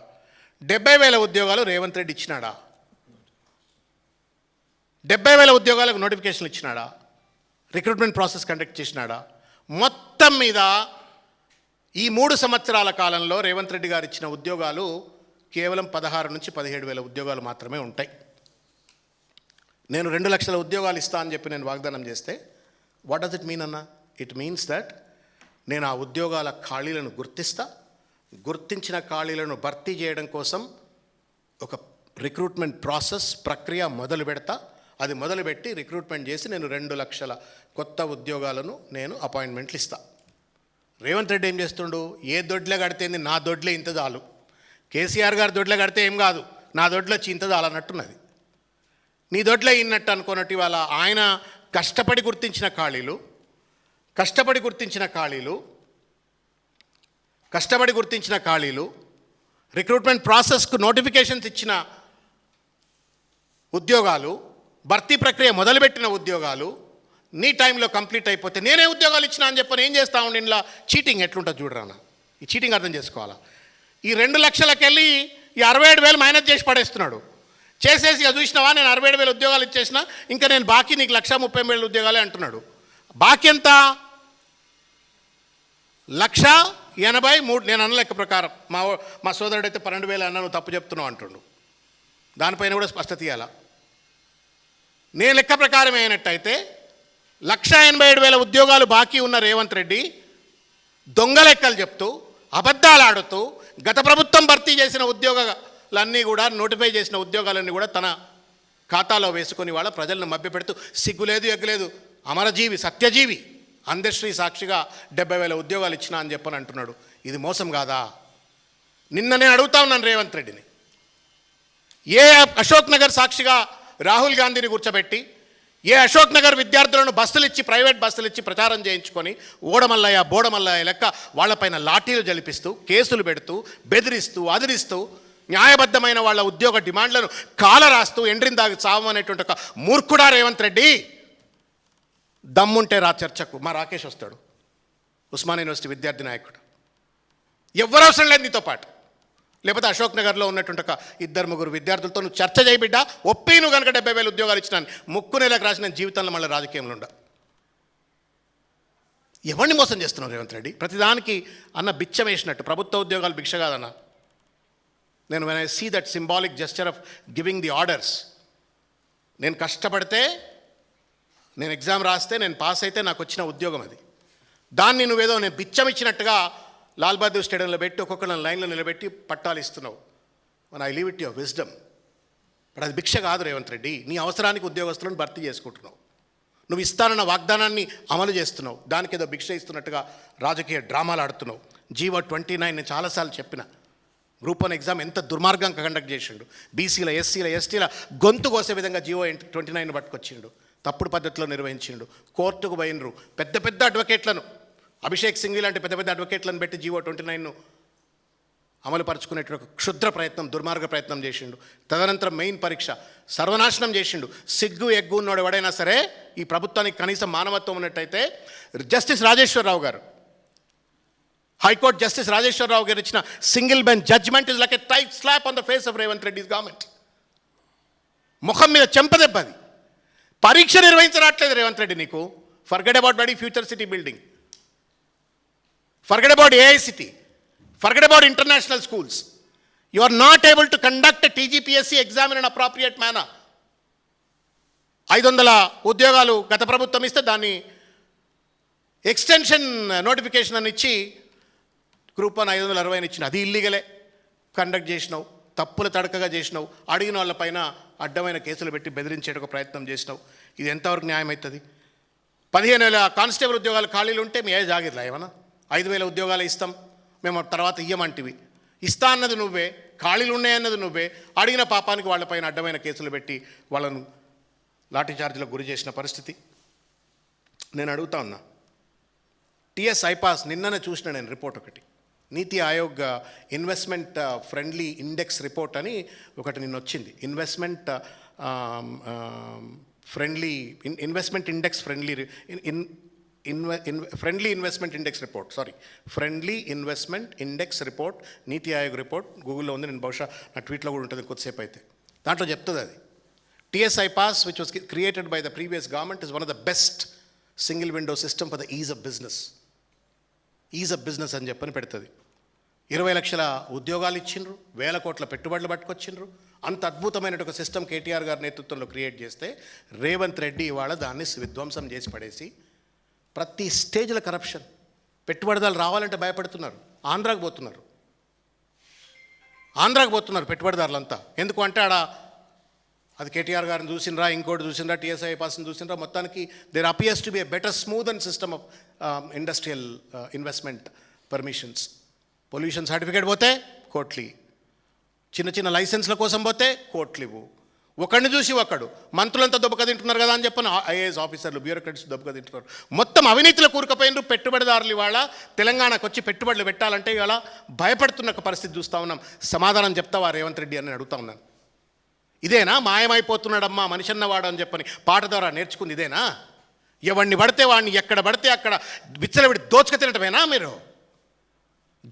70,000 ఉద్యోగాలు రేవంత్ రెడ్డి ఇచ్చినాడా? 70,000 ఉద్యోగాలకు నోటిఫికేషన్లు ఇచ్చినాడా? రిక్రూట్మెంట్ ప్రాసెస్ కండక్ట్ చేసినాడా? మొత్తం మీద ఈ 3 సంవత్సరాల కాలంలో రేవంత్ రెడ్డి గారు ఇచ్చిన ఉద్యోగాలు కేవలం 16 నుంచి 17,000 ఉద్యోగాలు మాత్రమే ఉంటాయి. నేను 2 లక్షల ఉద్యోగాలు ఇస్తా అని చెప్పి నేను వాగ్దానం చేస్తే వాట్ డస్ ఇట్ మీన్ అన్న? ఇట్ మీన్స్ దట్ నేను ఆ ఉద్యోగాల ఖాళీలను గుర్తించిన ఖాళీలను భర్తీ చేయడం కోసం ఒక రిక్రూట్మెంట్ ప్రక్రియ మొదలు పెడతా. అది మొదలుపెట్టి రిక్రూట్మెంట్ చేసి నేను 2 లక్షల కొత్త ఉద్యోగాలను నేను అపాయింట్మెంట్లు ఇస్తా. రేవంత్ రెడ్డి ఏం చేస్తుండు? ఏ దొడ్లే కడితేంది, నా దొడ్లే ఇంత చాలు. కేసీఆర్ గారు దొడ్లే కడితే ఏం కాదు, నా దొడ్లో ఇంత చాలు అన్నట్టున్నది. నీ దొడ్లే ఇన్నట్టు అనుకున్నట్టు ఇవాళ ఆయన కష్టపడి గుర్తించిన ఖాళీలు రిక్రూట్మెంట్ ప్రాసెస్కు నోటిఫికేషన్స్ ఇచ్చిన ఉద్యోగాలు, భర్తీ ప్రక్రియ మొదలుపెట్టిన ఉద్యోగాలు నీ టైంలో కంప్లీట్ అయిపోతే నేనే ఉద్యోగాలు ఇచ్చినా అని చెప్పని ఏం చేస్తా ఉండి ఇలా చీటింగ్ ఎట్లుంటుంది చూడరానా? ఈ చీటింగ్ అర్థం చేసుకోవాలా? ఈ 2 లక్షలకి వెళ్ళి ఈ 67,000 మైనస్ చేసి పడేస్తున్నాడు. చేసేసి ఇక చూసినావా, నేను 67,000 ఉద్యోగాలు ఇచ్చేసిన, ఇంకా నేను బాకీ నీకు 1,30,000 ఉద్యోగాలే అంటున్నాడు. బాకీ ఎంత? 1,83,000. నేను అన్న లెక్క ప్రకారం మా సోదరుడైతే 12,000 అన్న, నువ్వు తప్పు చెప్తున్నావు అంటుండు. దానిపైన కూడా స్పష్టత ఇవ్వాలా. నేను లెక్క ప్రకారం అయినట్టయితే 1,87,000 ఉద్యోగాలు బాకీ ఉన్న రేవంత్ రెడ్డి దొంగ లెక్కలు చెప్తూ, అబద్ధాలు ఆడుతూ, గత ప్రభుత్వం భర్తీ చేసిన ఉద్యోగాలన్నీ కూడా, నోటిఫై చేసిన ఉద్యోగాలన్నీ కూడా తన ఖాతాలో వేసుకొని వాళ్ళ ప్రజలను మభ్యపెడుతూ, సిగ్గులేదు ఎగ్గులేదు, అమరజీవి సత్యజీవి అందశ్రీ సాక్షిగా 70,000 ఉద్యోగాలు ఇచ్చినా అని చెప్పని అంటున్నాడు. ఇది మోసం కాదా? నిన్న నేను అడుగుతా ఉన్నాను రేవంత్ రెడ్డిని, ఏ అశోక్ నగర్ సాక్షిగా రాహుల్ గాంధీని కూర్చోబెట్టి, ఏ అశోక్ నగర్ విద్యార్థులను ప్రైవేట్ బస్సులు ఇచ్చి ప్రచారం చేయించుకొని ఓడమల్లయ్య బోడమల్లయ్య లెక్క వాళ్ళపైన లాఠీలు జలిపిస్తూ, కేసులు పెడుతూ, బెదిరిస్తూ, అదిరిస్తూ, న్యాయబద్ధమైన వాళ్ళ ఉద్యోగ డిమాండ్లను కాలరాస్తూ ఎండ్రిందాగి చావమనేటువంటి ఒక మూర్ఖుడా రేవంత్ రెడ్డి? దమ్ముంటే రా చర్చకు. మా రాకేష్ వస్తాడు, ఉస్మానియా యూనివర్సిటీ విద్యార్థి నాయకుడు. ఎవ్వరు అవసరం లేదు నీతో పాటు. లేకపోతే అశోక్ నగర్లో ఉన్నటువంటి ఒక 2-3 విద్యార్థులతో నువ్వు చర్చ చేయబిడ్డా, ఒప్పి నువ్వు కనుక 70,000 ఉద్యోగాలు ఇచ్చినాను, ముక్కు నెలకు రాసిన జీవితంలో మళ్ళీ రాజకీయంలో ఉండ. ఎవరిని మోసం చేస్తున్నావు రేవంత్ రెడ్డి? ప్రతిదానికి అన్న బిచ్చం వేసినట్టు. ప్రభుత్వ ఉద్యోగాలు భిక్ష కాదన్న. నేను when I see that symbolic gesture of giving the orders, నేను కష్టపడితే, నేను ఎగ్జామ్ రాస్తే, నేను పాస్ అయితే నాకు వచ్చిన ఉద్యోగం అది. దాన్ని నువ్వేదో నేను బిచ్చం ఇచ్చినట్టుగా లాల్ బహదూర్ స్టేడియంలో పెట్టి ఒక్కొక్కరిని లైన్లో నిలబెట్టి పట్టాలు ఇస్తున్నావు. మన I leave it your wisdom. But అది భిక్ష కాదు రేవంత్ రెడ్డి. నీ అవసరానికి ఉద్యోగస్తులను భర్తీ చేసుకుంటున్నావు. నువ్వు ఇస్తానన్న వాగ్దానాన్ని అమలు చేస్తున్నావు. దానికి ఏదో భిక్ష ఇస్తున్నట్టుగా రాజకీయ డ్రామాలు ఆడుతున్నావు. జీవో 29 నేను చాలాసార్లు చెప్పిన, గ్రూప్ 1 ఎగ్జామ్ ఎంత దుర్మార్గంగా కండక్ట్ చేసిండు. బీసీల, ఎస్సీల, ఎస్టీల గొంతు కోసే విధంగా జీవో 29 పట్టుకొచ్చిండు. తప్పుడు పద్ధతిలో నిర్వహించిండు. కోర్టుకు పోయినరు. పెద్ద పెద్ద అడ్వకేట్లను, అభిషేక్ సింఘ్వి లాంటి పెద్ద పెద్ద అడ్వకేట్లను పెట్టి జీవో 29ను అమలు పరుచుకునేటువంటి క్షుద్ర ప్రయత్నం, దుర్మార్గ ప్రయత్నం చేసిండు. తదనంతరం మెయిన్ పరీక్ష సర్వనాశనం చేసిండు. సిగ్గు ఎగ్గు ఉన్నోడు ఎవడైనా సరే, ఈ ప్రభుత్వానికి కనీసం మానవత్వం ఉన్నట్టయితే, జస్టిస్ రాజేశ్వరరావు గారు, హైకోర్టు జస్టిస్ రాజేశ్వరరావు గారు ఇచ్చిన single bench judgement is like a tight slap on the face of Revanth Reddy's government. ముఖం మీద చెంపదెబ్బది. పరీక్ష నిర్వహించరాట్లేదు రేవంత్ రెడ్డి నీకు. ఫర్గెట్ అబౌట్ బడి future city building, forget about AICT, forget about international schools. You are not able to conduct a TGPSC exam in an appropriate manner. 500 ఉద్యోగాలు గత ప్రభుత్వం ఇస్తే దాన్ని ఎక్స్టెన్షన్ నోటిఫికేషన్ అని ఇచ్చి గ్రూప్ 1 560 ఇచ్చిన, అది ఇల్లీగలే కండక్ట్ చేసినావు. తప్పుల తడకగా చేసినావు. అడిగిన వాళ్ళపైన అడ్డమైన కేసులు పెట్టి బెదిరించేట ప్రయత్నం చేసినావు. ఇది ఎంతవరకు న్యాయం అవుతుంది? 15,000 కానిస్టేబుల్ ఉద్యోగాలు ఖాళీలు ఉంటే మీ ఏజ్ ఆగిర్లా ఏమన్నా? 5,000 ఉద్యోగాలు ఇస్తాం మేము, తర్వాత ఇయ్యమంటివి. ఇస్తా అన్నది నువ్వే, ఖాళీలు ఉన్నాయన్నది నువ్వే. అడిగిన పాపానికి వాళ్ళపైన అడ్డమైన కేసులు పెట్టి వాళ్ళను లాఠీ చార్జీలకు గురి చేసిన పరిస్థితి. నేను అడుగుతా ఉన్నా, టిఎస్ ఐపాస్ నిన్ననే చూసిన నేను రిపోర్ట్ ఒకటి, నీతి Aayog investment friendly index report అని ఒకటి నిన్న వచ్చింది. Investment index friendly investment index report, friendly investment index report, నీతి ఆయోగ్ రిపోర్ట్. గూగుల్లో ఉంది, నేను బహుశా నా ట్వీట్లో కూడా ఉంటుంది కొద్దిసేపు అయితే. దాంట్లో చెప్తుంది అది, TS iPASS which was created by the previous government is one of the best single window system for the is of business అని చెప్పని పెడుతుంది. 20 లక్షల ఉద్యోగాలు ఇచ్చిండ్రు, 1,000 కోట్ల పెట్టుబడులు పట్టుకొచ్చిండ్రు. అంత అద్భుతమైన ఒక సిస్టమ్ కేటీఆర్ గారి నేతృత్వంలో క్రియేట్ చేస్తే రేవంత్ రెడ్డి ఇవాళ దాన్ని విధ్వంసం చేసి పడేసి ప్రతి స్టేజ్లో కరప్షన్. పెట్టుబడిదారులు రావాలంటే భయపడుతున్నారు. ఆంధ్రాకు పోతున్నారు పెట్టుబడిదారులంతా. ఎందుకు అంటే ఆడ అది కేటీఆర్ గారిని చూసినరా, ఇంకోటి చూసినరా, టీఎస్ఐ పాస్ని చూసినరా, మొత్తానికి there appears to be a better smooth and system of industrial investment permissions. Pollution certificate పోతే కోట్లు, చిన్న చిన్న లైసెన్స్ల కోసం పోతే కోట్లు ఇవ్వు. ఒకడిని చూసి ఒకడు మంత్రులంతా దెబ్బక తింటున్నారు కదా అని చెప్పని ఐఏఎస్ ఆఫీసర్లు, బ్యూరోక్రాట్స్ దెబ్బక తింటున్నారు. మొత్తం అవినీతిలో కూరుకుపోయినారు. పెట్టుబడిదారులు ఇవాళ తెలంగాణకు వచ్చి పెట్టుబడులు పెట్టాలంటే ఇవాళ భయపడుతున్న ఒక పరిస్థితి చూస్తూ ఉన్నాం. సమాధానం చెప్తావా రేవంత్ రెడ్డి అని అడుగుతా ఉన్నాను. ఇదేనా మాయమైపోతున్నాడమ్మా మనిషి అన్నవాడు అని చెప్పని పాట ద్వారా నేర్చుకుంది? ఇదేనా? ఎవడిని పడితే వాడిని ఎక్కడ పడితే అక్కడ విచ్చలవిడి దోచుక తినటమేనా? మీరు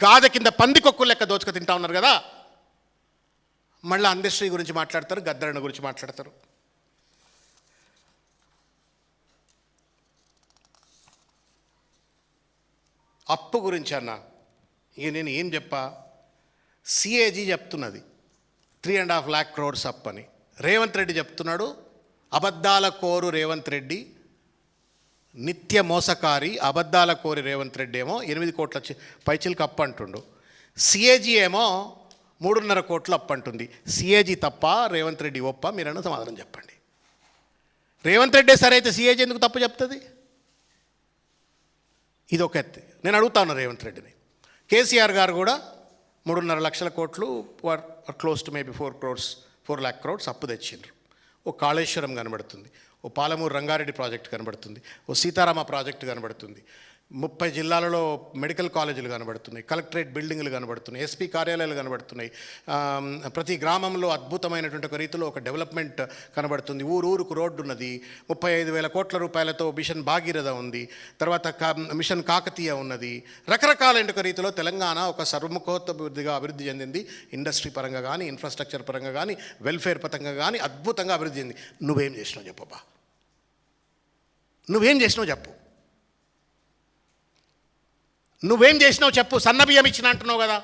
గాథ కింద పందికొక్కులు లెక్క దోచుక తింటా ఉన్నారు కదా. మళ్ళీ ఇండస్ట్రీ గురించి మాట్లాడతారు, గద్దరణ గురించి మాట్లాడతారు. అప్పు గురించి అన్న ఇక నేను ఏం చెప్పా, సిఏజీ చెప్తున్నది 3.5 lakh crores అప్ అని. రేవంత్ రెడ్డి చెప్తున్నాడు అబద్ధాల కోరు రేవంత్ రెడ్డి, నిత్య మోసకారి అబద్ధాల కోరి రేవంత్ రెడ్డి ఏమో 8 కోట్ల పైచిలకు అప్పు అంటుండు. సిఏజీ ఏమో 3.5 కోట్లు అప్పు అంటుంది. సిఏజీ తప్ప రేవంత్ రెడ్డి ఒప్ప? మీరన్నా సమాధానం చెప్పండి. రేవంత్ రెడ్డి సరే అయితే సిఏజీ ఎందుకు తప్పు చెప్తుంది? ఇది ఒక ఎత్తి. నేను అడుగుతా ఉన్నా రేవంత్ రెడ్డిని. కేసీఆర్ గారు కూడా 3.5 లక్షల కోట్లు close to maybe 4 lakh crores అప్పు తెచ్చిండ్రు. ఓ కాళేశ్వరం కనబడుతుంది, ఓ పాలమూరు రంగారెడ్డి ప్రాజెక్టు కనబడుతుంది, ఓ సీతారామ ప్రాజెక్టు కనబడుతుంది, 30 జిల్లాలలో మెడికల్ కాలేజీలు కనబడుతున్నాయి, కలెక్టరేట్ బిల్డింగ్లు కనబడుతున్నాయి, ఎస్పీ కార్యాలయాలు కనబడుతున్నాయి. ప్రతి గ్రామంలో అద్భుతమైనటువంటి ఒక రీతిలో ఒక డెవలప్మెంట్ కనబడుతుంది. ఊరుకు రోడ్డు ఉన్నది. 35,000 కోట్ల రూపాయలతో మిషన్ భాగీరథ ఉంది. తర్వాత మిషన్ కాకతీయ ఉన్నది. రకరకాలైన ఒక రీతిలో తెలంగాణ ఒక సర్వముఖోత్తభివృద్ధిగా అభివృద్ధి చెందింది. ఇండస్ట్రీ పరంగా కానీ, ఇన్ఫ్రాస్ట్రక్చర్ పరంగా కానీ, వెల్ఫేర్ పరంగా కానీ అద్భుతంగా అభివృద్ధి చెంది. నువ్వేం చేసినావు చెప్పబ్బా? నువ్వేం చేసినావు చెప్పు. నువ్వేం చేసినావు చెప్పు. సన్నబియ్యం ఇచ్చిన అంటున్నావు కదా,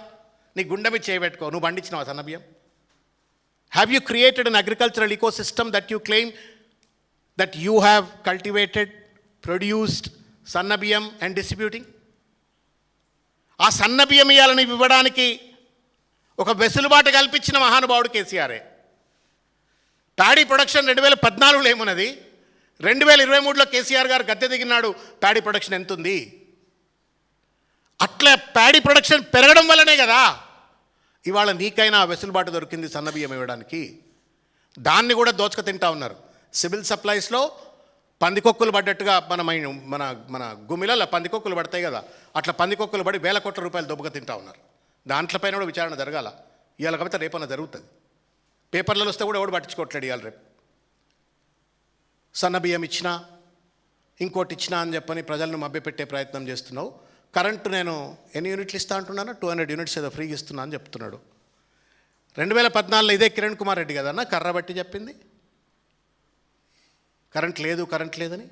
నీ గుండె మీద చేయబెట్టుకో. నువ్వు పండించినావా సన్నబియ్యం? Have you created an agricultural ecosystem that you claim that you have cultivated, produced సన్నబియ్యం అండ్ డిస్ట్రిబ్యూటింగ్? ఆ సన్నబియ్యం ఇయ్యాలని ఇవ్వడానికి ఒక వెసులుబాటు కల్పించిన మహానుభావుడు కేసీఆరే. ప్యాడీ ప్రొడక్షన్ 2014లో ఏమున్నది, 2023లో కేసీఆర్ గారు గద్దె దిగినాడు. ప్యాడీ ప్రొడక్షన్ ఎంత ఉంది? అట్లా ప్యాడీ ప్రొడక్షన్ పెరగడం వల్లనే కదా ఇవాళ నీకైనా వెసులుబాటు దొరికింది సన్నబియ్యం ఇవ్వడానికి. దాన్ని కూడా దోచుక తింటా ఉన్నారు. సివిల్ సప్లైస్లో పందికొక్కులు పడ్డట్టుగా మన గుమిలలో పందికొక్కులు పడతాయి కదా, అట్లా పందికొక్కులు పడి 1,000 కోట్ల రూపాయలు దొబ్బక తింటా ఉన్నారు. దాంట్లపైన కూడా విచారణ జరగాల. ఇవాళ కాబట్టి రేపన్నా జరుగుతుంది. పేపర్లలో వస్తే కూడా ఎవడు పట్టించుకోవట్లేడు. ఇవాళ రేపు సన్నబియ్యం ఇచ్చినా ఇంకోటి ఇచ్చినా అని చెప్పని ప్రజలను మభ్యపెట్టే ప్రయత్నం చేస్తున్నావు. కరెంటు నేను ఎన్ని యూనిట్లు ఇస్తా అంటున్నాను, 200 యూనిట్స్ ఏదో ఫ్రీగా ఇస్తున్నా అని చెప్తున్నాడు. 2014లో ఇదే కిరణ్ కుమార్ రెడ్డి కదన్నా కర్ర బట్టి చెప్పింది కరెంట్ లేదని.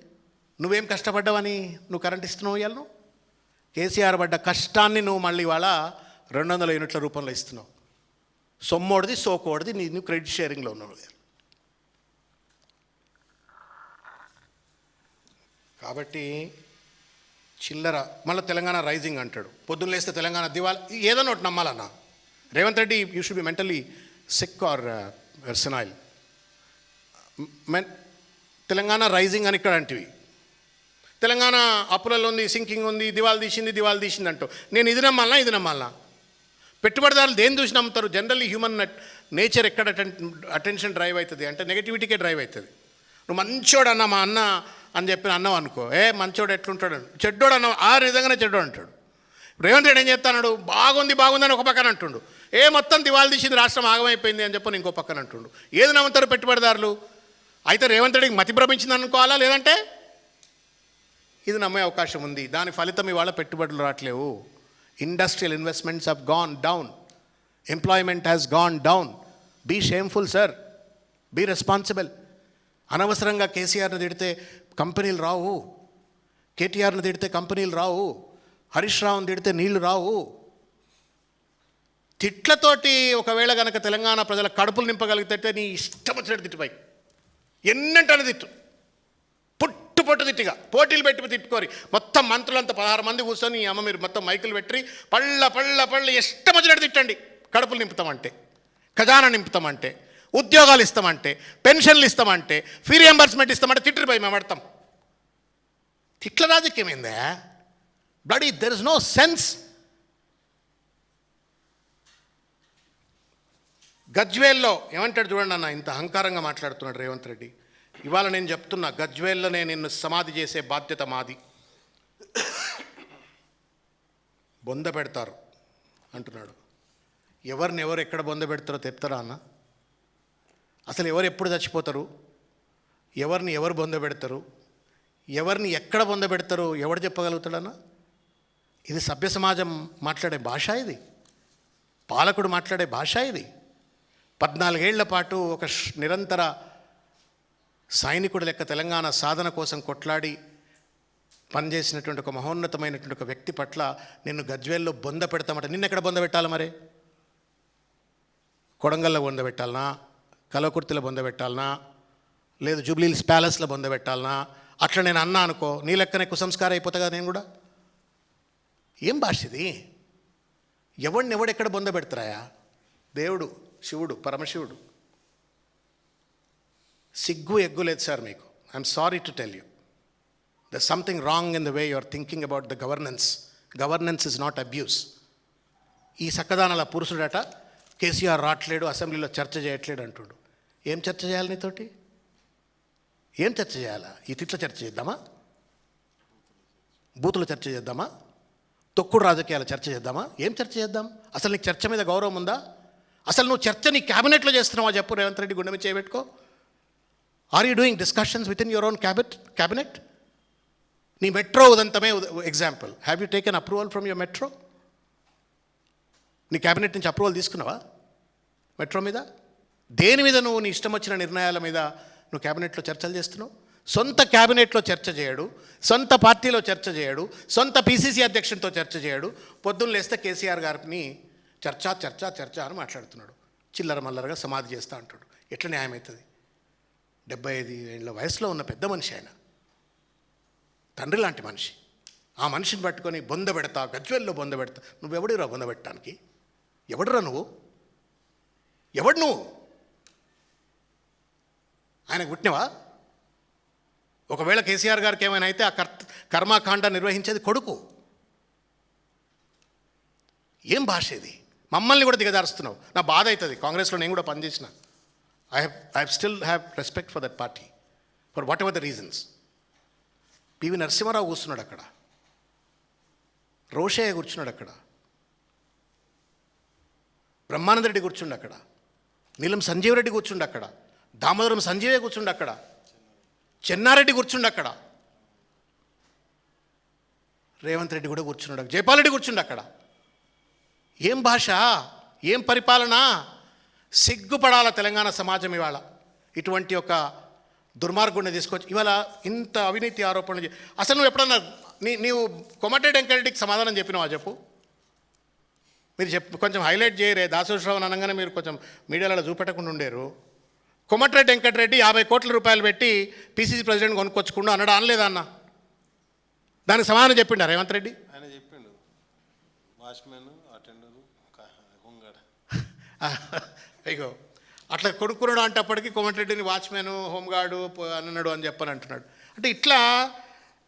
నువ్వేం కష్టపడ్డావని నువ్వు కరెంట్ ఇస్తున్నావు? ఇవాళ నువ్వు కేసీఆర్ పడ్డ కష్టాన్ని నువ్వు మళ్ళీ ఇవాళ 200 యూనిట్ల రూపంలో ఇస్తున్నావు. సొమ్మోడిది సోకోడిది, నువ్వు క్రెడిట్ షేరింగ్లో ఉన్నావు. కాబట్టి చిల్లర మళ్ళీ తెలంగాణ రైజింగ్ అంటాడు. పొద్దున్న లేస్తే తెలంగాణ దివాలా, ఏదన్నా ఒకటి నమ్మాలన్నా. Revanth Reddy you should be mentally sick or senile. Telangana rising అని ఇక్కడ అంటివి. తెలంగాణ అప్పులలో ఉంది, సింకింగ్ ఉంది, దివాలా తీసింది అంటూ నేను ఇది నమ్మాలనా? పెట్టుబడిదారులు దేని చూసి నమ్ముతారు? జనరల్లీ హ్యూమన్ నేచర్ ఎక్కడ అటెన్షన్ డ్రైవ్ అవుతుంది అంటే నెగటివిటీకే డ్రైవ్ అవుతుంది. నువ్వు మంచోడు అన్న మా అన్న అని చెప్పి అన్నావు అనుకో, మంచోడు ఎట్లుంటాడు, చెడ్డోడు అన్నావు, ఆ విధంగానే చెడ్డోడు అంటాడు. రేవంత్ రెడ్డి ఏం చేస్తాడు, బాగుంది అని ఒక పక్కన అంటుండు, మొత్తం దివాలా తీసింది, రాష్ట్రం ఆగమైపోయింది అని చెప్పని ఇంకో పక్కన అంటుండు. ఏది నమ్ముతారు పెట్టుబడిదారులు? అయితే రేవంత్ రెడ్డికి మతి భ్రమించింది అనుకోవాలా, లేదంటే ఇది నమ్మే అవకాశం ఉంది. దాని ఫలితం ఇవాళ పెట్టుబడులు రావట్లేవు. Industrial investments have gone down, employment has gone down. Be shameful sir, be responsible. అనవసరంగా కేసీఆర్ని తిడితే కంపెనీలు రావు, కేటీఆర్ని తిడితే కంపెనీలు రావు, హరీష్ రావుని తిడితే నీళ్లు రావు. తిట్లతోటి ఒకవేళ కనుక తెలంగాణ ప్రజల కడుపులు నింపగలిగితే నీ ఇష్టం వచ్చినట్టు తిట్టుపై ఎన్నంటనే తిట్టు, పొట్టు తిట్టిగా పోటీలు పెట్టి తిట్టుకోరి. మొత్తం మంత్రులంతా 16 మంది కూర్చొని అమ్మ మీరు మొత్తం మైకులు పెట్టి పళ్ళ ఇష్టం వచ్చినట్టు తిట్టండి. కడుపులు నింపుతామంటే, ఖజానా నింపుతామంటే, ఉద్యోగాలు ఇస్తామంటే, పెన్షన్లు ఇస్తామంటే, ఫీ రియంబర్స్మెంట్ ఇస్తామంటే తిట్టిపోయి మేము పడతాం. తిట్ల రాజకీయం ఏందా bloody? There is no sense. గజ్వేల్లో ఏమంటాడు చూడండి అన్న, ఇంత అహంకారంగా మాట్లాడుతున్నాడు రేవంత్ రెడ్డి. ఇవాళ నేను చెప్తున్నా, గజ్వేల్లో నేను నిన్ను సమాధి చేసే బాధ్యత మాది. బొంద పెడతారు అంటున్నాడు. ఎవరిని ఎవరు ఎక్కడ బొంద పెడతారో చెప్తారా అన్న? అసలు ఎవరు ఎప్పుడు చచ్చిపోతారు, ఎవరిని ఎవరు బొంద పెడతారు, ఎవరిని ఎక్కడ బొంద పెడతారు ఎవడు చెప్పగలుగుతాడన్న? ఇది సభ్య సమాజం మాట్లాడే భాష, ఇది పాలకుడు మాట్లాడే భాష. ఇది 14 ఏళ్ల పాటు ఒక నిరంతర సైనికుడి లెక్క తెలంగాణ సాధన కోసం కొట్లాడి పనిచేసినటువంటి ఒక మహోన్నతమైనటువంటి ఒక వ్యక్తి పట్ల నిన్ను గజ్వేల్లో బొంద పెడతామట. నిన్నెక్కడ బొంద పెట్టాలి మరి? కొడంగల్లో బొంద పెట్టాలనా, కలవకుర్తిలో బొంద పెట్టాలనా, లేదు జూబ్లీహిల్స్ ప్యాలెస్లో బొంద పెట్టాలనా? అట్లా నేను అన్నా అనుకో, నీ లెక్కనే కుసంస్కారం అయిపోతా కదా నేను కూడా. ఏం భాష ఇది? ఎవడెక్కడ బొంద పెడతారాయా? దేవుడు, శివుడు, పరమశివుడు. సిగ్గు ఎగ్గు లేదు సార్ మీకు. I'm sorry to tell you, there's something wrong in the way you are thinking about the governance. Governance is not abuse. ఈ సక్కదానాల పురుషుడట కేసీఆర్ రావట్లేడు, అసెంబ్లీలో చర్చ చేయట్లేడు అంటుడు. ఏం చర్చ చేయాలి నీతోటి? ఏం చర్చ చేయాలా? ఈ తిట్ల చర్చ చేద్దామా? బూతుల చర్చ చేద్దామా? తొక్కుడు రాజకీయాల చర్చ చేద్దామా? ఏం చర్చ చేద్దాం? అసలు నీకు చర్చ మీద గౌరవం ఉందా? అసలు నువ్వు చర్చ నీ క్యాబినెట్లో చేస్తున్నావా చెప్పు రేవంత్ రెడ్డి, గుండె మీద చేయబెట్టుకో. Are you doing discussions with in your own cabinet? నీ మెట్రో ఉదంతమే example. Have you taken approval from your metro? నీ క్యాబినెట్ నుంచి అప్రూవల్ తీసుకున్నావా మెట్రో మీద? దేని మీద నువ్వు నీ ఇష్టం వచ్చిన నిర్ణయాల మీద నువ్వు క్యాబినెట్లో చర్చలు చేస్తున్నావు? సొంత క్యాబినెట్లో చర్చ చేయడు, సొంత పార్టీలో చర్చ చేయడు, సొంత పీసీసీ అధ్యక్షునితో చర్చ చేయడు. పొద్దున్న లేస్తే కేసీఆర్ గారిని చర్చ చర్చ చర్చ అని మాట్లాడుతున్నాడు. చిల్లర మల్లరగా సమాధి చేస్తా అంటాడు. ఎట్లా న్యాయం అవుతుంది? 75 ఏళ్ళ వయసులో ఉన్న పెద్ద మనిషి ఆయన, తండ్రి లాంటి మనిషి. ఆ మనిషిని పట్టుకొని బొంద పెడతా, గజ్వేల్లో బొంద పెడతా. నువ్వెవడిరా బొంద పెట్టడానికి? ఎవడురా నువ్వు? ఎవడు నువ్వు? ఆయనకు పుట్టినవా? ఒకవేళ కేసీఆర్ గారికి ఏమైనా అయితే ఆ కర్మాకాండ నిర్వహించేది కొడుకు. ఏం భాష ఇది? మమ్మల్ని కూడా దిగజారుస్తున్నావు. నా బాధ అవుతుంది. కాంగ్రెస్లో నేను కూడా పనిచేసిన. I still have respect for that party for whatever the reasons. PV Narasimha Rao కూర్చున్నాడు అక్కడ, రోషయ్య కూర్చున్నాడు అక్కడ, బ్రహ్మానంద రెడ్డి కూర్చుండు అక్కడ, నీలం సంజీవ్ రెడ్డి కూర్చుండు అక్కడ, దామోదరం సంజీవే కూర్చుండు అక్కడ, చెన్నారెడ్డి కూర్చుండు అక్కడ, రేవంత్ రెడ్డి కూడా కూర్చున్నాడు, జైపాల్ రెడ్డి కూర్చుండు అక్కడ. ఏం భాష? ఏం పరిపాలన? సిగ్గుపడాల తెలంగాణ సమాజం ఇవాళ. ఇటువంటి ఒక దుర్మార్గుడిని తీసుకొచ్చి ఇవాళ ఇంత అవినీతి ఆరోపణలు. అసలు నువ్వు ఎప్పుడన్నా నీవు కొమటిరెడ్డి వెంకటరెడ్డికి సమాధానం చెప్పినావా చెప్పు? మీరు కొంచెం హైలైట్ చేయరే. దాసోశ్రావణ్ అనగానే మీరు కొంచెం మీడియాలో చూపెట్టకుండా ఉండేరు. కొమటిరెడ్డి వెంకటరెడ్డి 50 కోట్ల రూపాయలు పెట్టి పీసీసీ ప్రెసిడెంట్ కొనుక్కొచ్చుకుండా అన్నాడు, అనలేదా అన్న? దానికి సమాధానం చెప్పిండా రేవంత్ రెడ్డి? ఆయన చెప్పిండు, వాచ్మెన్ అటెండరు హోంగార్డ్. అయ్యో, అట్లా కొనుక్కున్నాడు అంటప్పటికీ కోమటిరెడ్డిని వాచ్మెన్ హోంగార్డు అన్నాడు అని చెప్పని అంటున్నాడు. అంటే ఇట్లా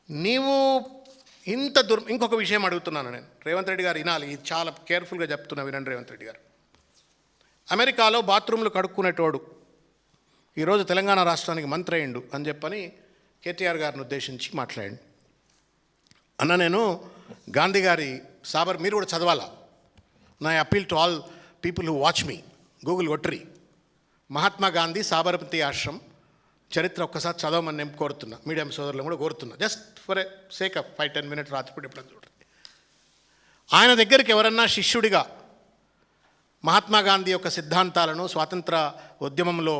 నీవు ఇంత ఇంకొక విషయం అడుగుతున్నాను నేను. రేవంత్ రెడ్డి గారు వినాలి, ఇది చాలా కేర్ఫుల్గా చెప్తున్నా, వినండి రేవంత్ రెడ్డి గారు. అమెరికాలో బాత్రూంలు కడుక్కునేటోడు ఈరోజు తెలంగాణ రాష్ట్రానికి మంత్రి అయ్యిండు అని చెప్పని కేటీఆర్ గారిని ఉద్దేశించి మాట్లాడండి. అన్న, నేను గాంధీ గారి మీరు కూడా చదవాలా. నా appeal to all people who watch me, Google కొట్టరి, మహాత్మా గాంధీ సాబర్మతి ఆశ్రమం చరిత్ర ఒక్కసారి చదవమని నేను కోరుతున్నా. మీడియం సోదరులను కూడా కోరుతున్నా. Just for a sake of 5-10 minutes రాత్రిపూట ఎప్పుడైనా చూడండి. ఆయన దగ్గరికి ఎవరన్నా శిష్యుడిగా మహాత్మా గాంధీ యొక్క సిద్ధాంతాలను స్వాతంత్ర ఉద్యమంలో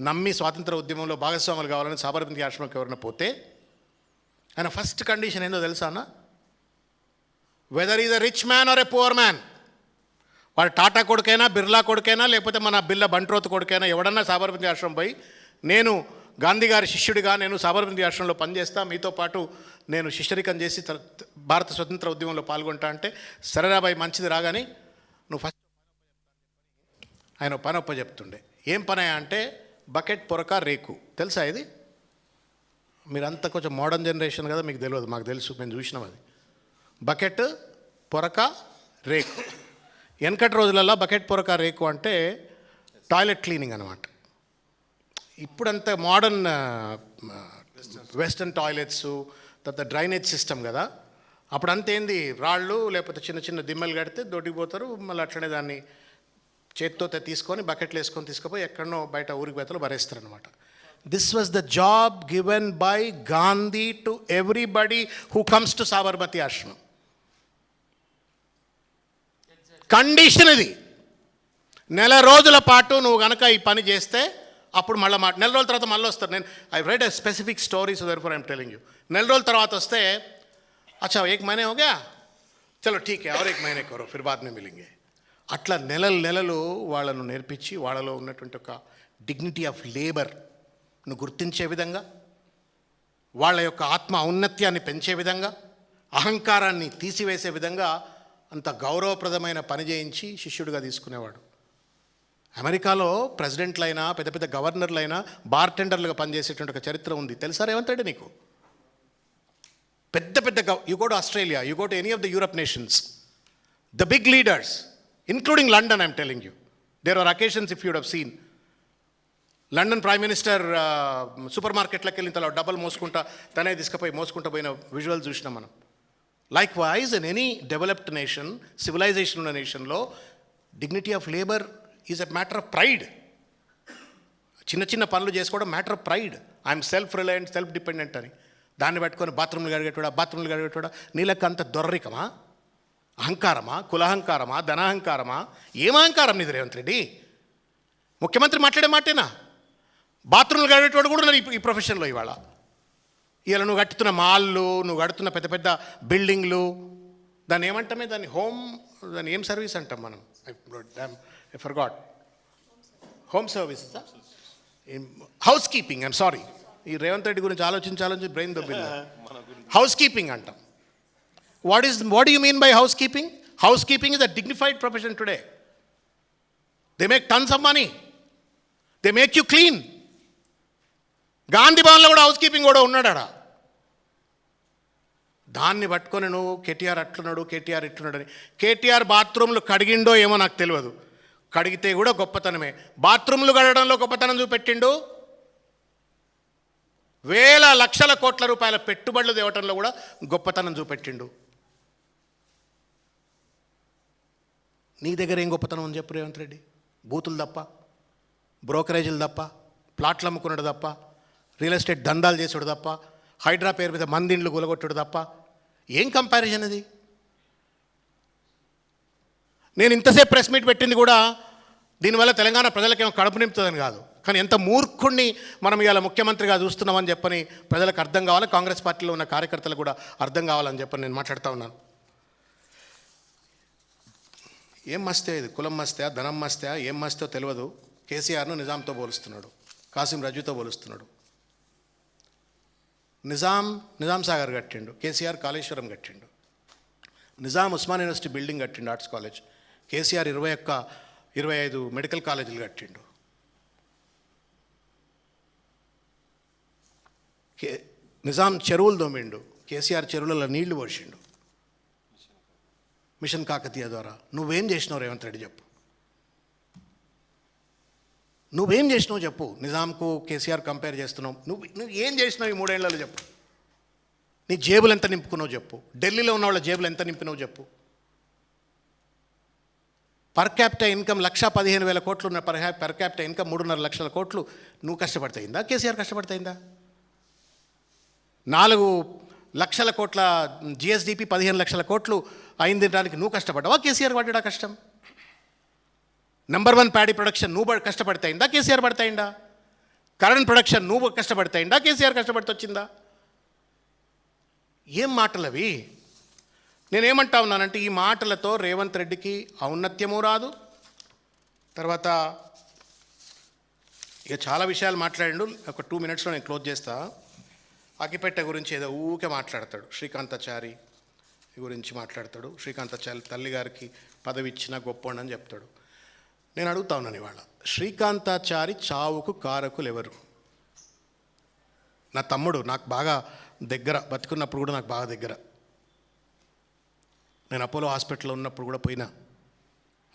నమ్మి స్వాతంత్ర ఉద్యమంలో భాగస్వాములు కావాలని సాబర్మతి ఆశ్రమంకి ఎవరైనా పోతే ఆయన ఫస్ట్ కండిషన్ ఏందో తెలుసా అన్న? Whether is a rich man or a poor man, వాడు టాటా కొడుకైనా బిర్లా కొడుకైనా లేకపోతే మన బిల్ల బంట్రోత్ కొడుకైనా ఎవడన్నా సాబర్మతి ఆశ్రమం పోయి నేను గాంధీ గారి శిష్యుడిగా నేను సాబర్మతి ఆశ్రమంలో పనిచేస్తా, మీతో పాటు నేను శిష్యరికం చేసి భారత స్వతంత్ర ఉద్యమంలో పాల్గొంటా అంటే, సరేరాబాయి మంచిది రాగానే నువ్వు ఫస్ట్ ఆయన పనొప్ప చెప్తుండే. ఏం పని అంటే బకెట్ పొరక రేకు. తెలుసా ఇది? మీరంతా కొంచెం మోడర్న్ జనరేషన్ కదా, మీకు తెలియదు, మాకు తెలుసు, మేము చూసినాం అది. బకెట్ పొరక రేకు. వెనకటి రోజులలో బకెట్ పొరక రేకు అంటే టాయిలెట్ క్లీనింగ్ అనమాట. ఇప్పుడంతా మోడర్న్ వెస్టర్న్ టాయిలెట్స్, తర్వాత డ్రైనేజ్ సిస్టమ్ కదా. అప్పుడు అంతేంది, రాళ్ళు లేకపోతే చిన్న చిన్న దిమ్మలు కడితే దొడ్డికి పోతారు, మళ్ళీ అట్లనే దాన్ని చేతితో తీసుకొని బకెట్లు వేసుకొని తీసుకుపోయి ఎక్కడనో బయట ఊరికి బయటలో భరేస్తారు అనమాట. This was the job given by Gandhi to everybody who comes to Sabarmati ఆశ్రమం. కండిషన్ ఇది. నెల రోజుల పాటు నువ్వు కనుక ఈ పని చేస్తే అప్పుడు మళ్ళీ నెల రోజుల తర్వాత మళ్ళీ వస్తారు. నేను I read a specific story, so therefore I'm telling you. నెల రోజుల తర్వాత వస్తే, అచ్చా एक महीने हो गया, చలో ठीक है और एक महीने करो फिर बाद में मिलेंगे. అట్లా నెలలు వాళ్ళను నేర్పించి వాళ్ళలో ఉన్నటువంటి ఒక డిగ్నిటీ ఆఫ్ లేబర్ను గుర్తించే విధంగా, వాళ్ళ యొక్క ఆత్మ ఔన్నత్యాన్ని పెంచే విధంగా, అహంకారాన్ని తీసివేసే విధంగా అంత గౌరవప్రదమైన పని చేయించి శిష్యుడిగా తీసుకునేవాడు. అమెరికాలో ప్రెసిడెంట్లైనా పెద్ద పెద్ద గవర్నర్లైనా బార్టెండర్లుగా పనిచేసేటువంటి ఒక చరిత్ర ఉంది. తెలుసా రేవంత్ రెడ్డి నీకు? పెద్ద పెద్ద you go to Australia, you go to any of the Europe nations, the big leaders, including London, I'm telling you. There are occasions if you'd have seen London prime minister super మార్కెట్లోకి వెళ్ళిన తర్వాత డబ్బులు మోసుకుంటా తనే తీసుకుపోయి మోసుకుంటూ పోయిన visual చూసినాం మనం. Like wise in any developed nation, civilization ఉన్న నేషన్లో dignity of labour is a matter of pride. చిన్న చిన్న పనులు చేసుకోవడం matter of pride. I'm self reliant, self dependent అని. దాన్ని పెట్టుకొని బాత్రూమ్లు గడిగేటోడా నీళ్ళకి అంత దొర్రికమా, అహంకారమా, కులహంకారమా, ధనాహంకారమా? ఏం అహంకారం నీది రేవంత్ రెడ్డి? ముఖ్యమంత్రి మాట్లాడే మాటేనా? బాత్రూమ్లు గడిగేటోడు కూడా ఉన్నారు ఈ ప్రొఫెషన్లో. ఇవాళ నువ్వు కట్టుతున్న మాల్లు, నువ్వు కడుతున్న పెద్ద పెద్ద బిల్డింగ్లు, దాన్ని ఏమంటామే, దాన్ని ఏం సర్వీస్ అంటాం మనం? I forgot. Home service, house keeping. I'm sorry, ఈ రేవంత్ రెడ్డి గురించి ఆలోచించి బ్రెయిన్ దొబ్బింది. హౌస్ కీపింగ్ అంటాం. What do you mean by house keeping? House keeping is a dignified profession today. They make tons of money, they make you clean. Gandhi భవన్లో కూడా house keeping కూడా ఉన్నాడా? దాన్ని పట్టుకొని నువ్వు కేటీఆర్ అట్లున్నాడు, కేటీఆర్ ఇట్లున్నాడని. కేటీఆర్ బాత్రూమ్లు కడిగిండో ఏమో నాకు తెలియదు, కడిగితే కూడా గొప్పతనమే. బాత్రూమ్లు కడగడంలో గొప్పతనం చూపెట్టిండు, వేల లక్షల కోట్ల రూపాయల పెట్టుబడులు తేవటంలో కూడా గొప్పతనం చూపెట్టిండు. నీ దగ్గర ఏం గొప్పతనం అని చెప్పు రేవంత్ రెడ్డి? బూతులు తప్ప, బ్రోకరేజీలు తప్ప, ప్లాట్లు అమ్ముకున్నాడు తప్ప, రియల్ ఎస్టేట్ దందాలు చేసాడు తప్ప, హైడ్రా పేరు మీద మందిండ్లు గులగొట్టాడు తప్ప, ఏం కంపారిజన్ అది? నేను ఇంతసేపు ప్రెస్ మీట్ పెట్టింది కూడా దీనివల్ల తెలంగాణ ప్రజలకేమో కడుపు నింపుతుందని కాదు, కానీ ఎంత మూర్ఖుణ్ణి మనం ఇవాళ ముఖ్యమంత్రిగా చూస్తున్నామని చెప్పని ప్రజలకు అర్థం కావాలి, కాంగ్రెస్ పార్టీలో ఉన్న కార్యకర్తలు కూడా అర్థం కావాలని చెప్పని నేను మాట్లాడుతూ ఉన్నాను. ఏం మస్తే ఇది? కులం మస్తే, ధనం మస్తే, ఏం మస్తో తెలియదు. కేసీఆర్ను నిజాంతో పోలుస్తున్నాడు, కాసిం రజుతో పోలుస్తున్నాడు. నిజాం సాగర్ కట్టిండు, కేసీఆర్ కాళేశ్వరం కట్టిండు. నిజాం ఉస్మాన్ యూనివర్సిటీ బిల్డింగ్ కట్టిండు, ఆర్ట్స్ కాలేజ్. కేసీఆర్ 25 మెడికల్ కాలేజీలు కట్టిండు. నిజాం చెరువులు దోమిండు, కేసీఆర్ చెరువులలో నీళ్లు పోసిండు మిషన్ కాకతీయ ద్వారా. నువ్వేం చేసినావు రేవంత్ రెడ్డి చెప్పు? నువ్వేం చేసినావు చెప్పు? నిజాంకు కేసీఆర్ కంపేర్ చేస్తున్నావు, నువ్వు ఏం చేసినావు ఈ 3 ఏళ్లలో చెప్పు? నీ జేబులు ఎంత నింపుకున్నావు చెప్పు? ఢిల్లీలో ఉన్న వాళ్ళ జేబులు ఎంత నింపినావు చెప్పు? పర్ క్యాపిటల్ ఇన్కమ్ 1,15,000 కోట్లు ఉన్న పర్ క్యాపిటల్ ఇన్కమ్ 3.5 లక్షల కోట్లు నువ్వు కష్టపడతాయిందా, కేసీఆర్ కష్టపడతాయిందా? 4 లక్షల కోట్ల జిఎస్డిపి 15 లక్షల కోట్లు అయింది దానికి నువ్వు కష్టపడ్డావా, కేసీఆర్ పడ్డా కష్టం? నెంబర్ 1 ప్యాడీ ప్రొడక్షన్ నువ్వు కష్టపడతాయిందా, కేసీఆర్ పడతాయిందా? కరెంట్ ప్రొడక్షన్ నువ్వు కష్టపడతాయిందా, కేసీఆర్ కష్టపడితే వచ్చిందా? ఏం మాటలు అవి? నేనేమంటా ఉన్నానంటే ఈ మాటలతో రేవంత్ రెడ్డికి ఔన్నత్యము రాదు. తర్వాత ఇక చాలా విషయాలు మాట్లాడిండు. ఒక 2 మినిట్స్లో నేను క్లోజ్ చేస్తా. అగ్గిపెట్టె గురించి ఏదో ఊకే మాట్లాడతాడు, శ్రీకాంతాచారి గురించి మాట్లాడతాడు. శ్రీకాంతాచారి తల్లి గారికి పదవి ఇచ్చిన గొప్పోండని చెప్తాడు. నేను అడుగుతా ఉన్నాను ఇవాళ, శ్రీకాంతాచారి చావుకు కారకులు ఎవరు? నా తమ్ముడు నాకు బాగా దగ్గర, బతికున్నప్పుడు కూడా నాకు బాగా దగ్గర. నేను అపోలో హాస్పిటల్లో ఉన్నప్పుడు కూడా పోయినా.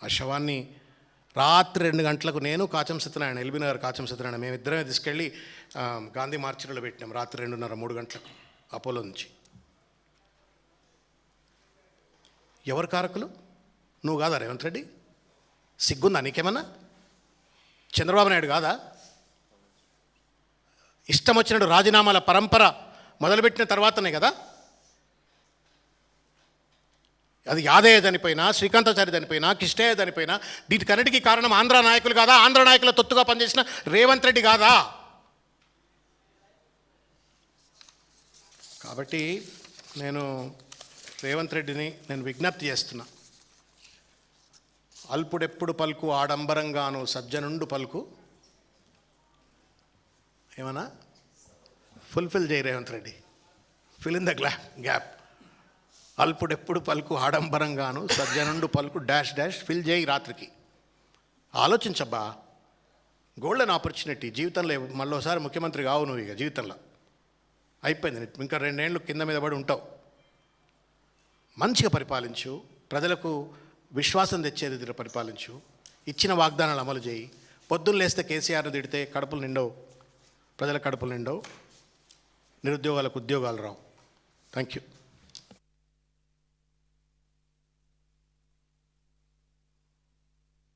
ఆ శవాన్ని రాత్రి 2 గంటలకు నేను కాచం సత్యనారాయణ, ఎల్బీ నగర్ కాచం సత్యనారాయణ మేమిద్దరమే తీసుకెళ్ళి గాంధీ మార్చిలో పెట్టినాం రాత్రి 2:30, 3 గంటలకు అపోలో నుంచి. ఎవరు కారకులు? నువ్వు కాదా రేవంత్ రెడ్డి? సిగ్గుందా నీకేమన్నా? చంద్రబాబు నాయుడు కాదా? ఇష్టం వచ్చినట్టు రాజీనామాల పరంపర మొదలుపెట్టిన తర్వాతనే కదా. అది యాదయ్య చనిపోయినా, శ్రీకాంతాచారి చనిపోయినా, కిష్టయ్య చనిపోయినా, వీటికన్నిటికీ కారణం ఆంధ్ర నాయకులు కాదా? ఆంధ్ర నాయకుల తొత్తుగా పనిచేసిన రేవంత్ రెడ్డి కాదా? కాబట్టి నేను రేవంత్ రెడ్డిని విజ్ఞప్తి చేస్తున్నా. అల్పుడెప్పుడు పలుకు ఆడంబరంగాను సజ్జనుండు పలుకు. ఏమన్నా ఫుల్ఫిల్ చేయి Revanth Reddy, fill in the gap. అల్పుడెప్పుడు పలుకు ఆడంబరంగాను సజ్జనుండు పలుకు డాష్ డాష్ ఫిల్ చేయి రాత్రికి. ఆలోచించబ్బా, గోల్డెన్ ఆపర్చునిటీ. జీవితంలో మళ్ళీసారి ముఖ్యమంత్రి కావు నువ్వు, ఇక జీవితంలో అయిపోయింది. ఇంకా 2 ఏళ్ళు కింద మీద పడి ఉంటావు. మంచిగా పరిపాలించు, ప్రజలకు విశ్వాసం తెచ్చేది పరిపాలించు, ఇచ్చిన వాగ్దానాలు అమలు చేయి. పొద్దున్న లేస్తే కేసీఆర్ని తిడితే కడుపులు నిండవు, ప్రజల కడుపులు నిండవు, నిరుద్యోగాలకు ఉద్యోగాలు రావు. Thank you.